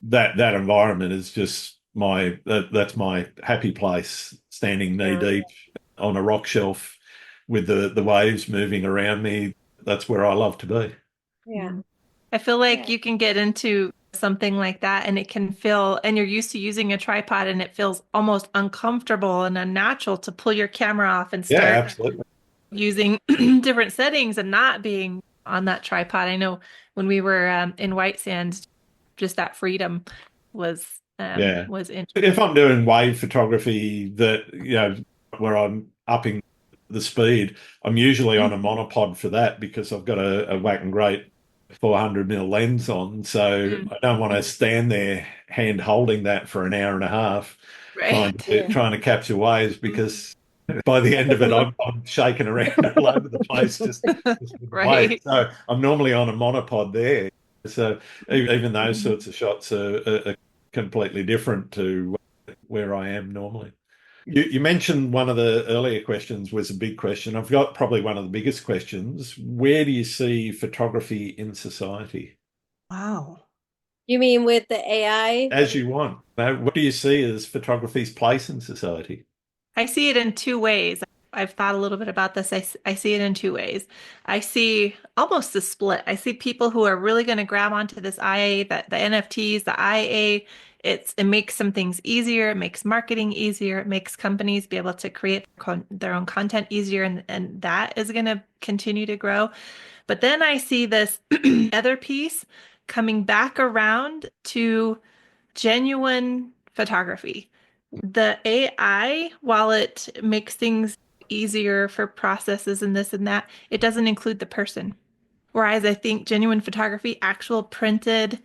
that environment is just that's my happy place, standing knee Yeah. deep on a rock shelf with the waves moving around me. That's where I love to be. Yeah. I feel like Yeah. you can get into something like that and it can feel, and you're used to using a tripod and it feels almost uncomfortable and unnatural to pull your camera off and Yeah, start absolutely. using different settings and not being on that tripod. I know when we were in White Sands, just that freedom was Yeah. interesting. If I'm doing wave photography where I'm upping the speed, I'm usually on a monopod for that because I've got a whack and great 400mm lens on. So I don't want to stand there hand holding that for an hour and a half trying Right. to trying to capture waves because by the end of it I'm shaking around all over the place just with the waves. Right. So I'm normally on a monopod there. So even those sorts of shots are completely different to where I am normally. You mentioned one of the earlier questions was a big question. I've got probably one of the biggest questions. Where do you see photography in society? Wow. You mean with the AI? As you want. What do you see as photography's place in society? I see it in two ways. I've thought a little bit about this. I see it in two ways. I see almost a split. I see people who are really going to grab onto this IA, the NFTs, the IA. It makes some things easier. It makes marketing easier. It makes companies be able to create their own content easier, and that is going to continue to grow. But then I see this other piece coming back around to genuine photography. The AI, while it makes things easier for processes and this and that, it doesn't include the person. Whereas I think genuine photography, actual printed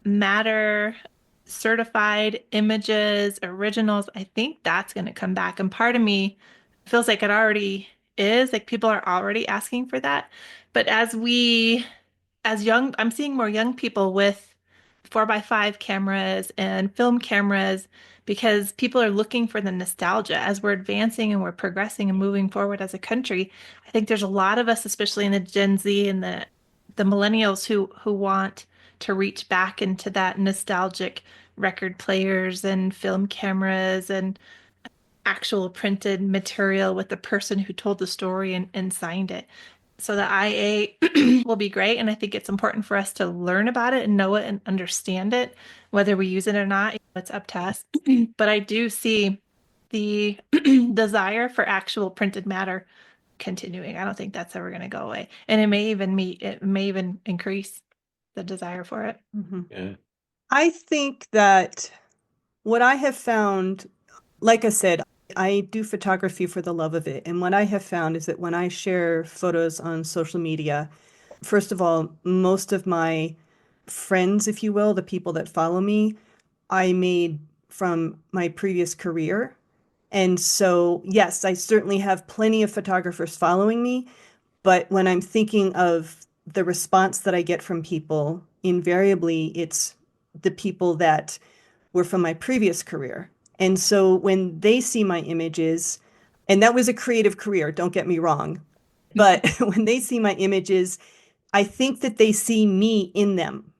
matter, certified images, originals, I think that's going to come back. And part of me feels like it already is, like people are already asking for that. But I'm seeing more young people with 4x5 cameras and film cameras because people are looking for the nostalgia as we're advancing and we're progressing and moving forward as a country. I think there's a lot of us, especially in the Gen Z and the millennials who want to reach back into that nostalgic record players and film cameras and actual printed material with the person who told the story and signed it. So the IA will be great. And I think it's important for us to learn about it and know it and understand it, whether we use it or not. It's up to us. But I do see the desire for actual printed matter continuing. I don't think that's ever going to go away. And it may even increase the desire for it. Yeah. I think that what I have found, like I said, I do photography for the love of it. And what I have found is that when I share photos on social media, first of all, most of my friends, if you will, the people that follow me, I made from my previous career. And so, yes, I certainly have plenty of photographers following me, but when I'm thinking of the response that I get from people, invariably it's the people that were from my previous career. And so when they see my images, and that was a creative career, don't get me wrong, but when they see my images, I think that they see me in them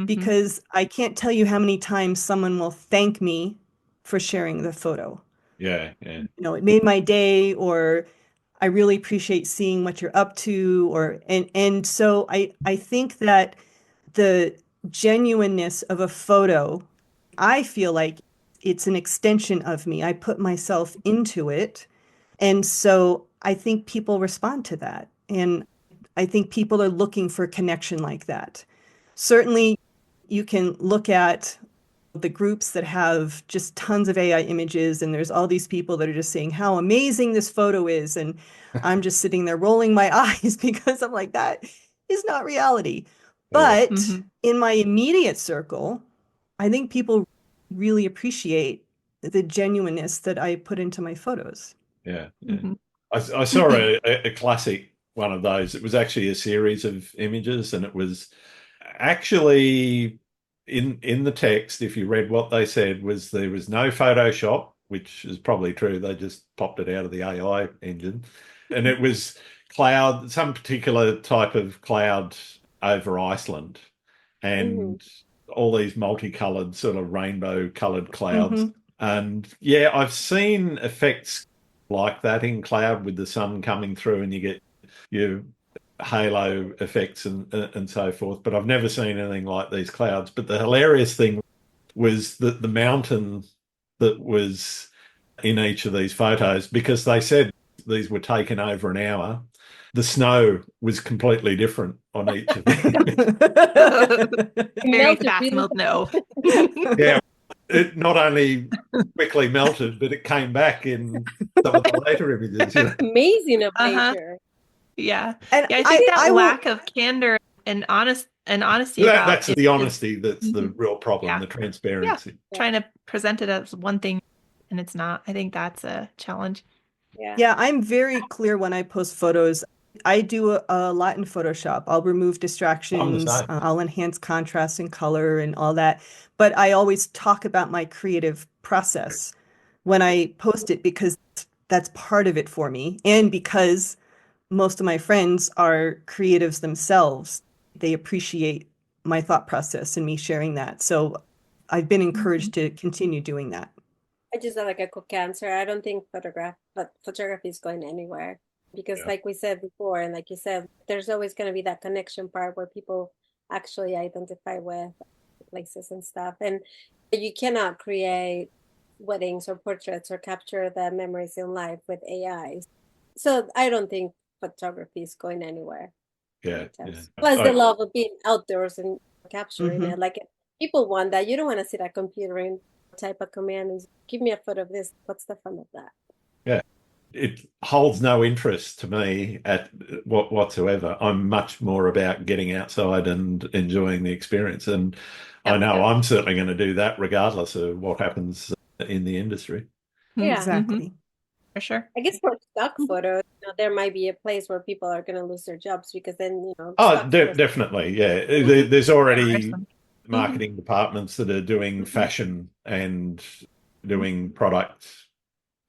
because I can't tell you how many times someone will thank me for sharing the photo. Yeah. It made my day, or I really appreciate seeing what you're up to, and so I think that the genuineness of a photo, I feel like it's an extension of me. I put myself into it. And so I think people respond to that. And I think people are looking for connection like that. Certainly, you can look at the groups that have just tons of AI images, and there's all these people that are just saying how amazing this photo is. And I'm just sitting there rolling my eyes because I'm like, that is not reality. But in my immediate circle, I think people really appreciate the genuineness that I put into my photos. Yeah. I saw a classic one of those. It was actually a series of images, and it was actually in the text, if you read what they said, was there was no Photoshop, which is probably true. They just popped it out of the AI engine. And it was cloud, some particular type of cloud over Iceland, and all these multicolored sort of rainbow colored clouds. And yeah, I've seen effects like that in cloud with the sun coming through, and you get your halo effects and so forth. But I've never seen anything like these clouds. But the hilarious thing was that the mountain that was in each of these photos, because they said these were taken over an hour, the snow was completely different on each of them. Very fast melt, no. Yeah, it not only quickly melted, but it came back in some of the later images. Amazing of nature. Yeah. And yeah, I think that lack of candor and honesty that's the honesty that's the real problem, the transparency. Yeah. Trying to present it as one thing and it's not. I think that's a challenge. Yeah, I'm very clear when I post photos. I do a lot in Photoshop. I'll remove distractions, I'll enhance contrast and color and all that. But I always talk about my creative process when I post it, because that's part of it for me. And because most of my friends are creatives themselves, they appreciate my thought process and me sharing that. So I've been encouraged to continue doing that. I just have like a quick answer. I don't think photography is going anywhere, because like we said before, and like you said, there's always going to be that connection part where people actually identify with places and stuff. And you cannot create weddings or portraits or capture the memories in life with AI. So I don't think photography is going anywhere. Yeah. Plus the love of being outdoors and capturing it. Like people want that. You don't want to sit at a computer and type a command and give me a photo of this. What's the fun of that? Yeah. It holds no interest to me at whatsoever. I'm much more about getting outside and enjoying the experience. And I know I'm certainly going to do that regardless of what happens in the industry. Yeah, exactly. For sure. I guess for stock photos, there might be a place where people are going to lose their jobs, because then, definitely. Yeah. There's already marketing departments that are doing fashion and doing product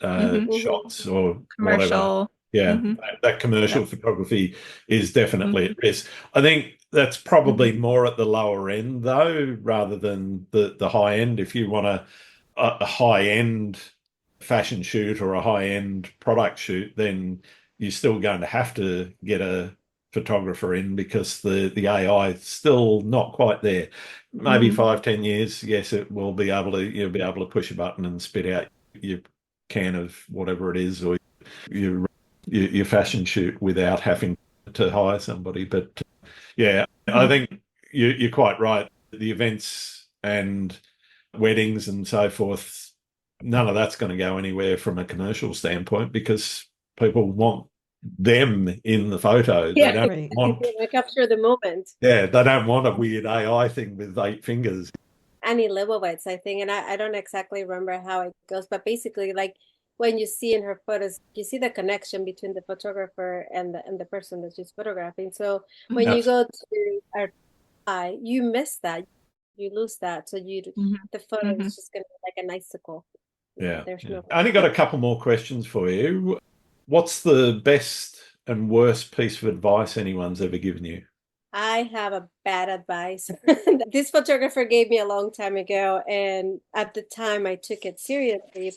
shots or commercial. Whatever. Yeah, that commercial photography is definitely at risk. I think that's probably more at the lower end, though, rather than the high end. If you want a high end fashion shoot or a high end product shoot, then you're still going to have to get a photographer in, because the AI is still not quite there. Maybe 5-10 years, yes, it will be able to, you'll be able to push a button and spit out your can of whatever it is, or your fashion shoot without having to hire somebody. But I think you're quite right. The events and weddings and so forth, none of that's going to go anywhere from a commercial standpoint, because people want them in the photo. Yeah, they don't want to capture the moment. Yeah, they don't want a weird AI thing with 8 fingers. Annie Leibovitz, I think, and I don't exactly remember how it goes, but basically, like when you see in her photos, you see the connection between the photographer and the person that she's photographing. So when you go to our eye, you miss that, you lose that. So the photo is just going to be like an icicle. Yeah. I only got a couple more questions for you. What's the best and worst piece of advice anyone's ever given you? I have a bad advice. This photographer gave me a long time ago, and at the time I took it seriously,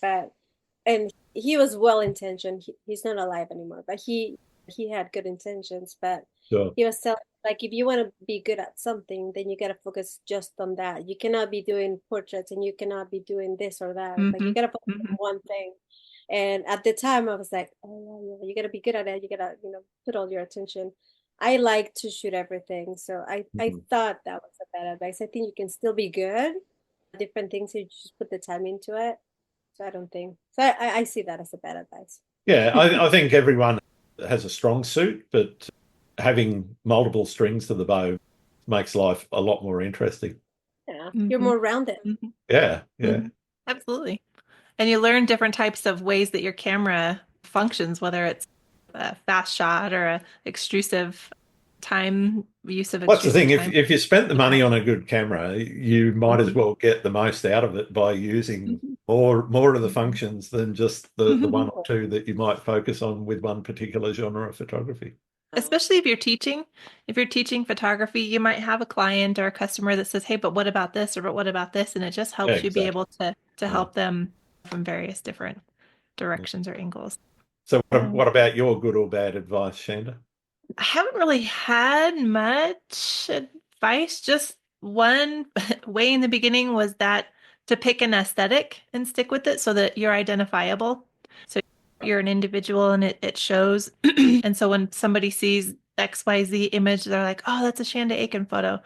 and he was well-intentioned. He's not alive anymore, but he had good intentions. But he was telling, like, if you want to be good at something, then you got to focus just on that. You cannot be doing portraits and you cannot be doing this or that. Like, you got to focus on one thing. And at the time I was like, oh yeah, you gotta be good at it. You gotta, put all your attention. I like to shoot everything. So I thought that was a bad advice. I think you can still be good at different things. You just put the time into it. So I don't think, so I see that as a bad advice. Yeah, I think everyone has a strong suit, but having multiple strings to the bow makes life a lot more interesting. Yeah, you're more rounded. Yeah, yeah. Absolutely. And you learn different types of ways that your camera functions, whether it's a fast shot or a extrusive time use of What's the extrusive thing? time. If you spent the money on a good camera, you might as well get the most out of it by using more of the functions than just the one or two that you might focus on with one particular genre of photography. Especially if you're teaching. If you're teaching photography, you might have a client or a customer that says, hey, but what about this? Or but what about this? And it just Yeah, helps you be exactly. able to help them from various different directions or angles. So what about your good or bad advice, Shanda? I haven't really had much advice. Just one way in the beginning was that to pick an aesthetic and stick with it so that you're identifiable. So you're an individual and it shows. And so when somebody sees XYZ image, they're like, oh, that's a Shanda Akin photo.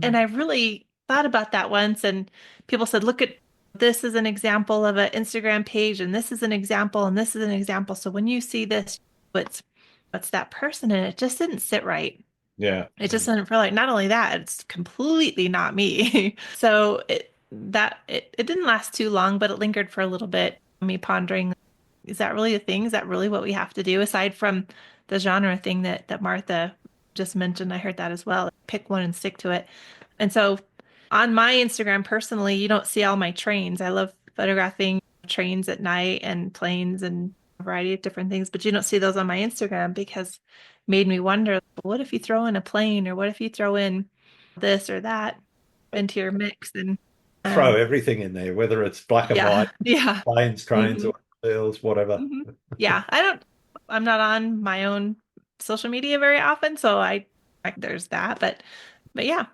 And I really thought about that once, and people said, look at this is an example of an Instagram page, and this is an example, and this is an example. So when you see this, what's that person? And it just didn't sit right. Yeah. It just didn't feel like, not only that, it's completely not me. So it didn't last too long, but it lingered for a little bit. Me pondering, is that really a thing? Is that really what we have to do? Aside from the genre thing that Martha just mentioned, I heard that as well. Pick one and stick to it. And so on my Instagram personally, you don't see all my trains. I love photographing trains at night and planes and a variety of different things, but you don't see those on my Instagram because it made me wonder, what if you throw in a plane, or what if you throw in this or that into your mix? And Throw everything in there, whether it's black and white, yeah. planes, trains, or wheels, whatever. Yeah, I'm not on my own social media very often, so there's that. But yeah,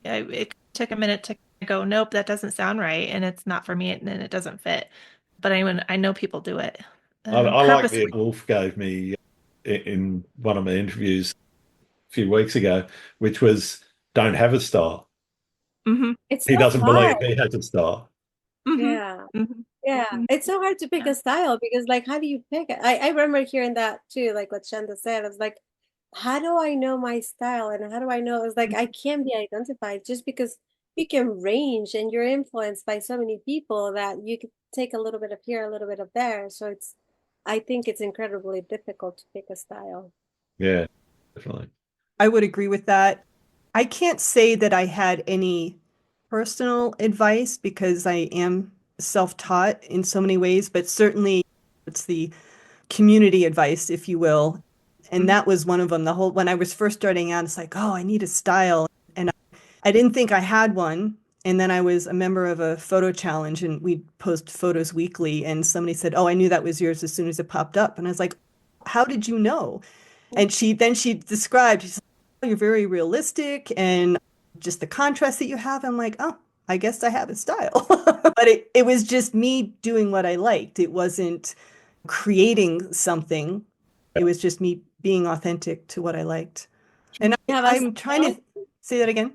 it took a minute to go, nope, that doesn't sound right, and it's not for me, and it doesn't fit. But I know people do it I like the purposely. Wolf gave me in one of my interviews a few weeks ago, which was don't have a style. It's He so doesn't believe hard. he has a style. Yeah. Yeah. It's so hard to pick a style because like how do you pick it? I remember hearing that too, like what Shanda said. I was like, how do I know my style? And how do I know? It's like I can't be identified just because you can range and you're influenced by so many people that you could take a little bit of here, a little bit of there. So I think it's incredibly difficult to pick a style. Yeah, definitely. I would agree with that. I can't say that I had any personal advice because I am self-taught in so many ways, but certainly it's the community advice, if you will. And that was one of them. When I was first starting out, it's like, oh, I need a style. And I didn't think I had one. And then I was a member of a photo challenge and we'd post photos weekly. And somebody said, oh, I knew that was yours as soon as it popped up. And I was like, how did you know? And she described, she's like, oh, you're very realistic and just the contrast that you have. I'm like, oh, I guess I have a style. But it was just me doing what I liked. It wasn't creating something. It was just me being authentic to what I liked. And You have a I'm trying style? to say that again.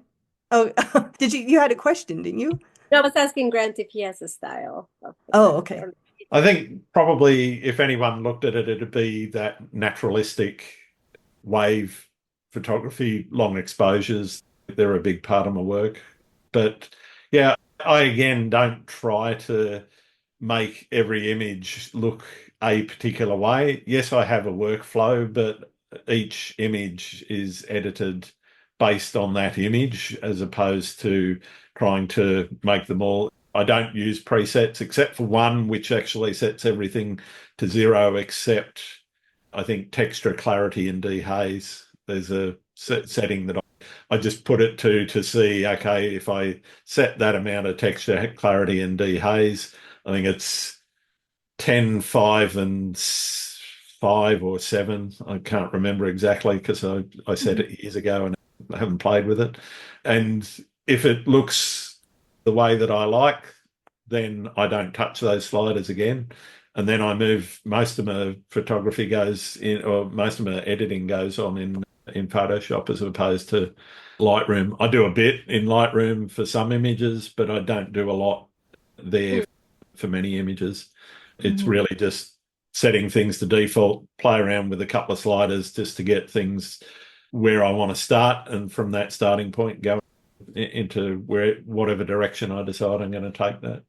Oh, you had a question, didn't you? No, I was asking Grant if he has a style of Oh, photography. okay. I think probably if anyone looked at it, it'd be that naturalistic wave photography, long exposures. They're a big part of my work. But yeah, I again don't try to make every image look a particular way. Yes, I have a workflow, but each image is edited based on that image as opposed to trying to make them all. I don't use presets except for one, which actually sets everything to zero except I think texture, clarity, and dehaze. There's a setting that I just put it to see, okay, if I set that amount of texture, clarity, and dehaze, I think it's 10, 5, and 5 or 7. I can't remember exactly because I set it years ago and I haven't played with it. And if it looks the way that I like, then I don't touch those sliders again. And then I move, most of my photography goes in, or most of my editing goes on in Photoshop as opposed to Lightroom. I do a bit in Lightroom for some images, but I don't do a lot there for many images. It's really just setting things to default, play around with a couple of sliders just to get things where I want to start, and from that starting point go into whatever direction I decide I'm going to take that.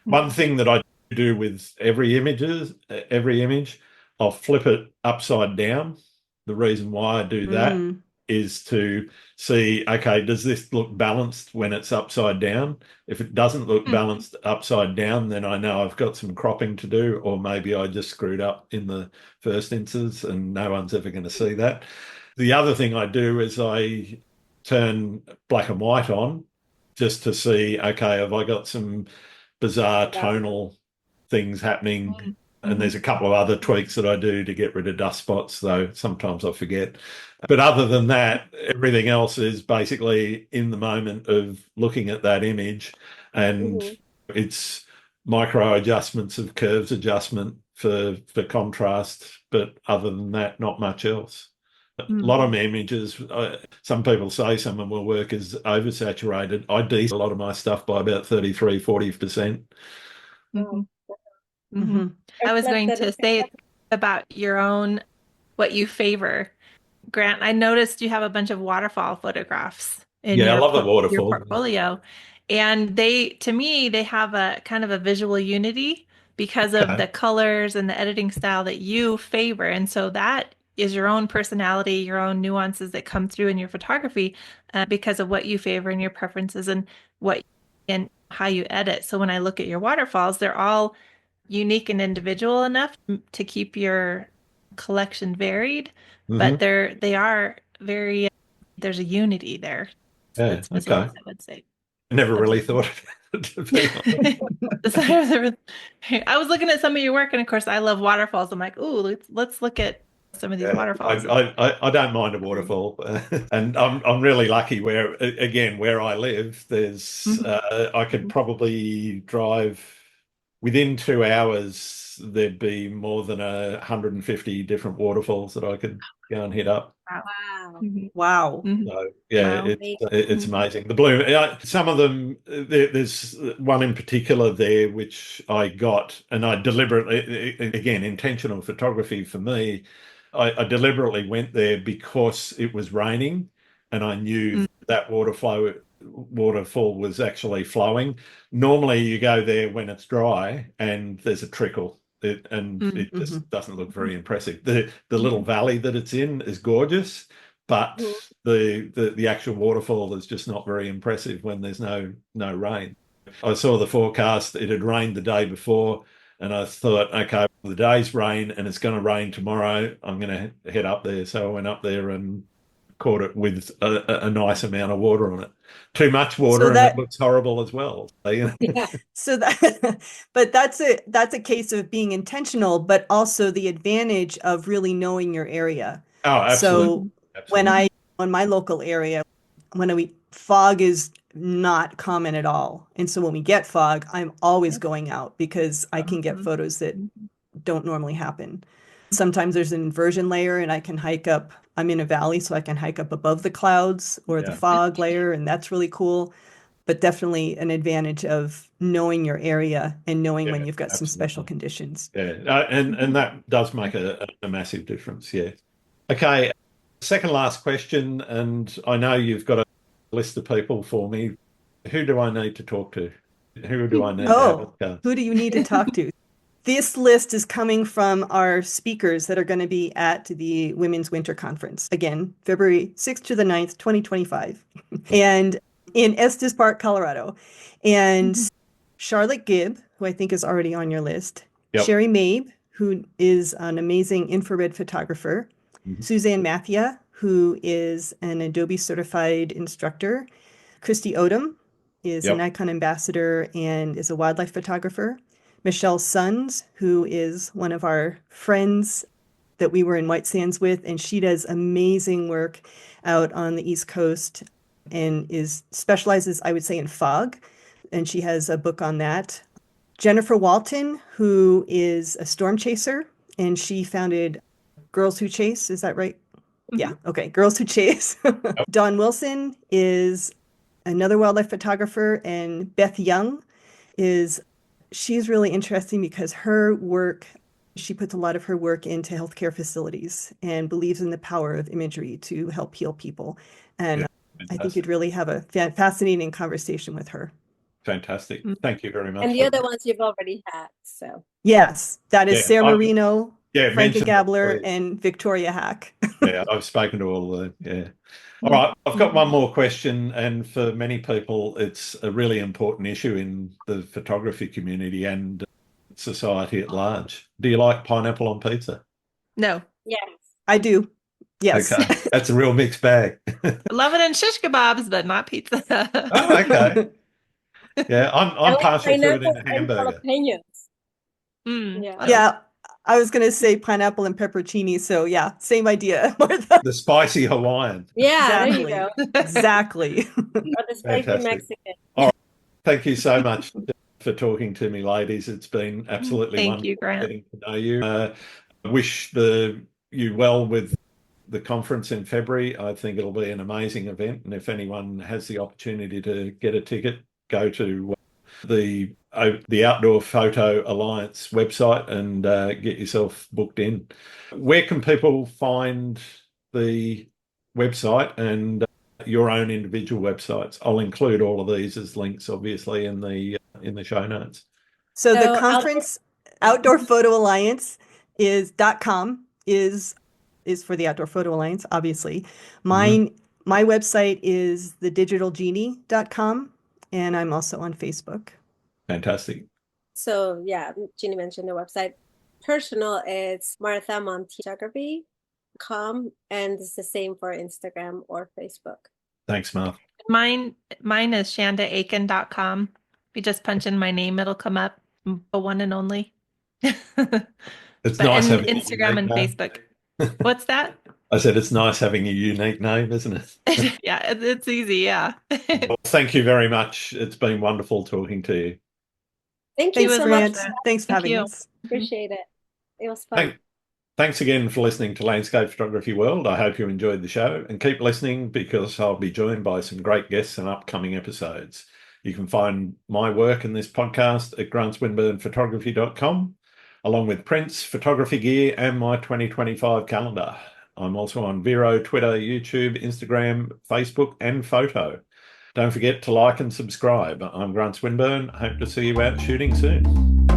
One thing that I do with every image, I'll flip it upside down. The reason why I do that is to see, okay, does this look balanced when it's upside down? If it doesn't look balanced upside down, then I know I've got some cropping to do, or maybe I just screwed up in the first instance and no one's ever going to see that. The other thing I do is I turn black and white on just to see, okay, have I got some bizarre tonal things happening? And there's a couple of other tweaks that I do to get rid of dust spots, though sometimes I forget. But other than that, everything else is basically in the moment of looking at that image, and it's micro adjustments of curves adjustment for contrast. But other than that, not much else. A lot of my images, some people say some of my work is oversaturated. I a lot of my stuff by about 33, 40%. I was going to say about your own, what you favor. Grant, I noticed you have a bunch of waterfall photographs in I love the your waterfall portfolio. And to me, they have a kind of a visual unity because of the colors and the editing style that you favor. And so that is your own personality, your own nuances that come through in your photography because of what you favor and your preferences and how you edit. So when I look at your waterfalls, they're all unique and individual enough to keep your collection varied, but they are very, there's a unity there. Yeah, okay. I would say. I never really thought of it. I was looking at some of your work, and of course, I love waterfalls. I'm like, ooh, let's look at some of these waterfalls. I don't mind a waterfall, and I'm really lucky where I live. There's I could probably drive within 2 hours. There'd be more than 150 different waterfalls that I could go and hit up. Wow. So, yeah, it's amazing. The bloom, some of them, there's one in particular there which I got, and I deliberately, again, intentional photography for me, I deliberately went there because it was raining and I knew that waterfall was actually flowing. Normally you go there when it's dry and there's a trickle. It just doesn't look very impressive. The little valley that it's in is gorgeous, but the actual waterfall is just not very impressive when there's no rain. I saw the forecast; it had rained the day before, and I thought, okay, the day's rain and it's going to rain tomorrow. I'm going to head up there. So I went up there and caught it with a nice amount of water on it. Too much water, and it looks horrible as well. So but that's a case of being intentional, but also the advantage of really knowing your area. Oh, absolutely. So when on my local area, fog is not common at all. And so when we get fog, I'm always going out because I can get photos that don't normally happen. Sometimes there's an inversion layer and I can hike up. I'm in a valley, so I can hike up above the clouds or the fog layer, and that's really cool. But definitely an advantage of knowing your area and knowing when you've got some special conditions. Yeah, and that does make a massive difference, yeah. Okay, second last question, and I know you've got a list of people for me. Who do I need to talk to? Who do I need to have? Who do you need to talk to? This list is coming from our speakers that are going to be at the Women's Winter Conference. Again, February 6th to the 9th, 2025. And in Estes Park, Colorado. And Charlotte Gibb, who I think is already on your list. Yep. Sherry Mabe, who is an amazing infrared photographer. Suzanne Mathia, who is an Adobe certified instructor. Christy Odom is an Nikon ambassador and is a wildlife photographer. Michelle Sons, who is one of our friends that we were in White Sands with, and she does amazing work out on the East Coast and specializes, I would say, in fog. And she has a book on that. Jennifer Walton, who is a storm chaser, and she founded Girls Who Chase. Is that right? Yeah. Okay. Girls Who Chase. Dawn Wilson is another wildlife photographer, and Beth Young she's really interesting because she puts a lot of her work into healthcare facilities and believes in the power of imagery to help heal people. And I think you'd really have a fascinating conversation with her. Fantastic. Thank you very much. And the other ones you've already had. So yes, that is Sarah Marino, Franca Gabler, and Victoria Hack. Yeah, I've spoken to all of them. Yeah. All right, I've got one more question, and for many people, it's a really important issue in the photography community and society at large. Do you like pineapple on pizza? No. yes. I do. Yes. Okay, that's a real mixed bag. I love it in shish kebabs, but not pizza. Oh, okay. Yeah, I'm partial to it in a and hamburger. jalapenos. Yeah. Yeah, I was going to say pineapple and pepperoni. So yeah, same idea, Martha. The spicy Hawaiian. Yeah, Exactly. there you go. Exactly. Or the spicy Fantastic. Mexican. All right. Thank you so much for talking to me, ladies. It's been absolutely Thank wonderful you, Grant. getting to know you. I wish you well with the conference in February. I think it'll be an amazing event. And if anyone has the opportunity to get a ticket, go to the Outdoor Photo Alliance website and get yourself booked in. Where can people find the website and your own individual websites? I'll include all of these as links, obviously, in the show notes. So the conference Outdoor Photo Alliance .com is for the Outdoor Photo Alliance, obviously. My website is thedigitalgenie.com, and I'm also on Facebook. Fantastic. So yeah, Jeanie mentioned the website. Personal, it's Martha Montiel and it's the same for Instagram or Facebook. Thanks, Martha. Mine is shandaakin.com. If you just punch in my name, it'll come up. The one and only. It's nice having Instagram and Facebook. What's that? I said it's nice having a unique name, isn't it? Yeah, it's easy. Yeah. Well, thank you very much. It's been wonderful talking to you. Thank you so much. Thanks for having us. Appreciate it. It was fun. Thanks again for listening to Landscape Photography World. I hope you enjoyed the show, and keep listening because I'll be joined by some great guests in upcoming episodes. You can find my work in this podcast at grantswinburnphotography.com, along with prints, photography gear, and my 2025 calendar. I'm also on Vero, Twitter, YouTube, Instagram, Facebook, and Photo. Don't forget to like and subscribe. I'm Grant Swinburne. Hope to see you out shooting soon.